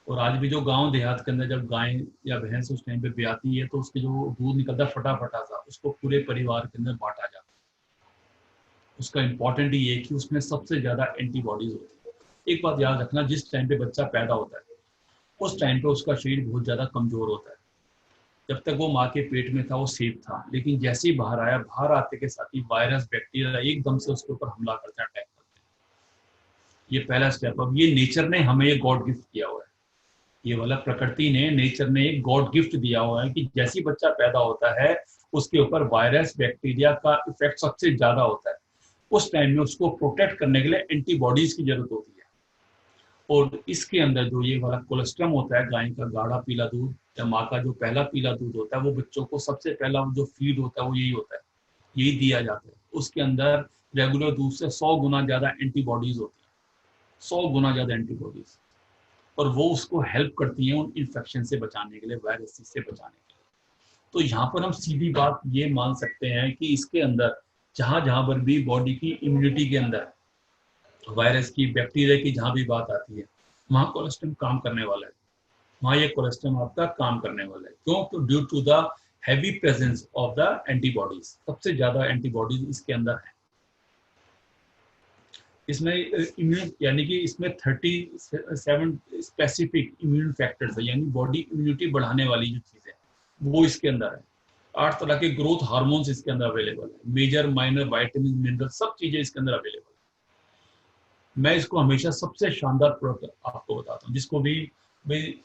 Speaker 1: और आज भी जो गांव देहात के अंदर जब गाय या भैंस उस टाइम पे ब्याती है, तो उसके जो दूध निकलता है फटाफटा सा, उसको पूरे परिवार के अंदर बांटा जाता है। उसका इंपॉर्टेंट ये है कि उसमें सबसे ज्यादा एंटीबॉडीज होती है। एक बात याद रखना, जिस टाइम पे बच्चा पैदा होता है उस टाइम पे उसका शरीर बहुत ज्यादा कमजोर होता है। जब तक वो माँ के पेट में था वो सेफ था, लेकिन जैसे ही बाहर आया, बाहर आते के साथ ही वायरस, बैक्टीरिया एकदम से उसके ऊपर हमला करते हैं, अटैक करते हैं। ये पहला स्टेप। अब ये नेचर ने हमें ये गॉड गिफ्ट किया हुआ है, ये वाला प्रकृति ने, नेचर ने एक गॉड गिफ्ट दिया हुआ है, कि जैसे ही बच्चा पैदा होता है उसके ऊपर वायरस, बैक्टीरिया का इफेक्ट सबसे ज्यादा होता है। उस टाइम में उसको प्रोटेक्ट करने के लिए एंटीबॉडीज की जरूरत होती है। और इसके अंदर जो ये वाला कोलेस्ट्रम होता है, गाय का गाढ़ा पीला दूध या माँ का जो पहला पीला दूध होता है, वो बच्चों को सबसे पहला जो फीड होता है वो यही होता है, यही दिया जाता है। उसके अंदर रेगुलर दूध से 100 गुना ज्यादा एंटीबॉडीज होती है, 100 गुना ज्यादा एंटीबॉडीज, और वो उसको हेल्प करती हैं उन इन्फेक्शन से बचाने के लिए, वायरस से बचाने के लिए। तो यहाँ पर हम सीधी बात ये मान सकते हैं कि इसके अंदर जहां जहां पर भी बॉडी की इम्यूनिटी के अंदर वायरस की, बैक्टीरिया की जहां भी बात आती है, वहां कोलेस्ट्रम काम करने वाला है, वहां ये कोलेस्ट्रम आपका काम करने वाला है। क्यों? तो due to the heavy presence of the antibodies, सबसे ज्यादा एंटीबॉडीज इसके अंदर है। इसमें इम्यून यानी कि इसमें 37 स्पेसिफिक इम्यून फैक्टर्स है, यानी बॉडी इम्यूनिटी बढ़ाने वाली जो चीजें वो इसके अंदर है। 8 तरह के ग्रोथ हार्मोन्स इसके अंदर अवेलेबल है, मेजर माइनर विटामिन मिनरल सब चीजें इसके अंदर अवेलेबल है। मैं इसको हमेशा सबसे शानदार प्रोडक्ट आपको बताता हूँ, जिसको भी भाई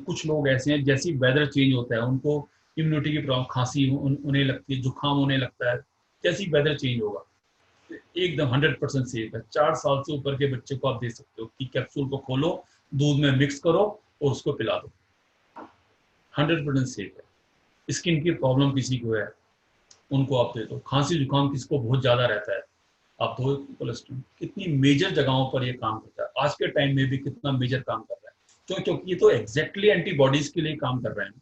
Speaker 1: कुछ लोग ऐसे हैं जैसे वेदर चेंज होता है उनको इम्यूनिटी की प्रॉब्लम, खांसी उन्हें लगती है, जुकाम होने लगता है, जैसे वेदर चेंज होगा एकदम 100% सेफ है। 4 साल से ऊपर के बच्चे को आप दे सकते हो कि कैप्सूल को खोलो, दूध में मिक्स करो और उसको पिला दो, 100% सेफ है। स्किन की प्रॉब्लम किसी को है उनको आप दे दो, खांसी जुकाम किसको बहुत ज्यादा रहता है आप दो कोलेस्ट्रॉल। कितनी मेजर जगहों पर ये काम करता है, आज के टाइम में भी कितना मेजर काम कर रहा है। क्योंकि ये तो एग्जैक्टली एंटीबॉडीज के लिए काम कर रहे हैं,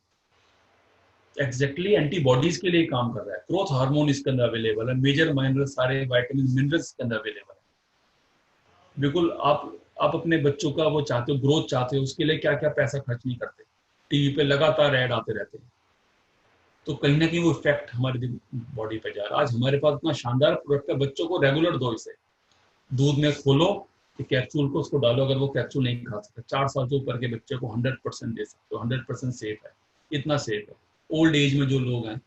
Speaker 1: एग्जैक्टली एंटीबॉडीज के लिए काम कर रहा है। ग्रोथ हार्मोन इसके अंदर अवेलेबल है, मेजर माइनर सारे विटामिन मिनरल्स के अंदर अवेलेबल है। बिल्कुल आप अपने बच्चों का वो चाहते हो, ग्रोथ चाहते हो, उसके लिए क्या क्या पैसा खर्च नहीं करते, टीवी पे लगातार ऐड आते रहते हैं, तो कहीं ना कहीं वो इफेक्ट हमारी बॉडी पे जा रहा है। आज हमारे पास इतना शानदार प्रोडक्ट है, बच्चों को रेगुलर दो इसे, दूध में खोलो कि कैप्सूल को उसको डालो, अगर वो कैप्सूल नहीं खा सकता 4 साल से ऊपर के बच्चे को 100% दे सकते हो, 100% सेफ है, इतना सेफ है। ओल्ड एज में जो लोग हैं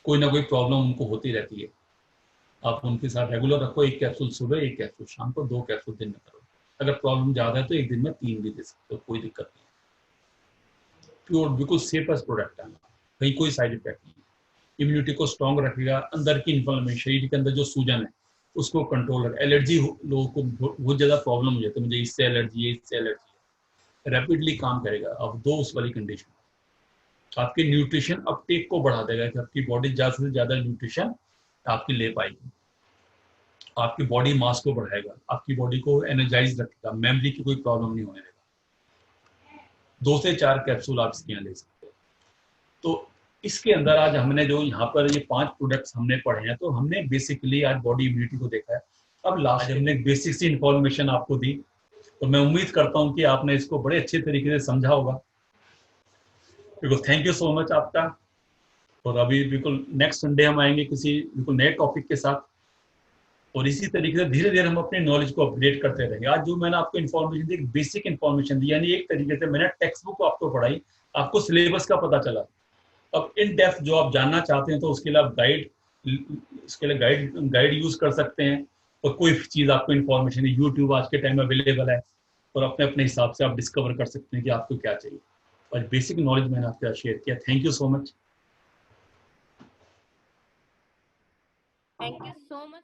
Speaker 1: कोई ना कोई प्रॉब्लम उनको होती रहती है, आप उनके साथ रेगुलर रखो, 1 कैप्सूल सुबह 1 कैप्सूल शाम को, 2 कैप्सूल दिन में करो। अगर प्रॉब्लम ज्यादा है तो एक दिन में 3 भी दे सकते हो, कोई दिक्कत नहीं है। प्योर बिल्कुल सेफेस्ट प्रोडक्ट है, कहीं कोई साइड इफेक्ट नहीं है। इम्यूनिटी को स्ट्रॉन्ग रखेगा, अंदर की इन्फ्लेमेशन, शरीर के अंदर जो सूजन है उसको कंट्रोल रखेगा। एलर्जी लोगों को बहुत ज्यादा प्रॉब्लम हो जाती है, मुझे इससे एलर्जी है, इससे एलर्जी है, रैपिडली काम करेगा। अब दो उस वाली कंडीशन, आपके न्यूट्रिशन अपटेक को बढ़ा देगा कि आपकी बॉडी ज्यादा से ज्यादा न्यूट्रिशन आपकी ले पाएगी, आपकी बॉडी मास को बढ़ाएगा, आपकी बॉडी को एनर्जाइज रखेगा, मेमोरी की कोई प्रॉब्लम नहीं होने देगा। 2 से 4 कैप्सूल आप इसके यहाँ ले सकते हो। तो इसके अंदर आज हमने जो यहाँ पर ये 5 प्रोडक्ट्स हमने पढ़े हैं, तो हमने बेसिकली आज बॉडी इम्यूनिटी को देखा है। अब लास्ट हमने बेसिक सी इंफॉर्मेशन आपको दी, तो मैं उम्मीद करता हूँ कि आपने इसको बड़े अच्छे तरीके से समझा होगा। बिल्कुल थैंक यू सो मच आपका। और अभी बिल्कुल नेक्स्ट संडे हम आएंगे किसी बिल्कुल नए टॉपिक के साथ, और इसी तरीके से धीरे धीरे हम अपने नॉलेज को अपडेट करते रहेंगे। आज जो मैंने आपको इन्फॉर्मेशन दी, बेसिक इन्फॉर्मेशन दी, यानी एक तरीके से मैंने टेक्स्ट बुक आपको पढ़ाई, आपको सिलेबस का पता चला। अब इन डेप्थ जो आप जानना चाहते हैं तो उसके लिए आप गाइड यूज कर सकते हैं, और कोई चीज आपको इन्फॉर्मेशन यूट्यूब आज के टाइम में अवेलेबल है, और अपने अपने हिसाब से आप डिस्कवर कर सकते हैं कि आपको क्या चाहिए। और बेसिक नॉलेज मैंने आपके साथ शेयर किया। Thank you so much.
Speaker 2: Thank you so much.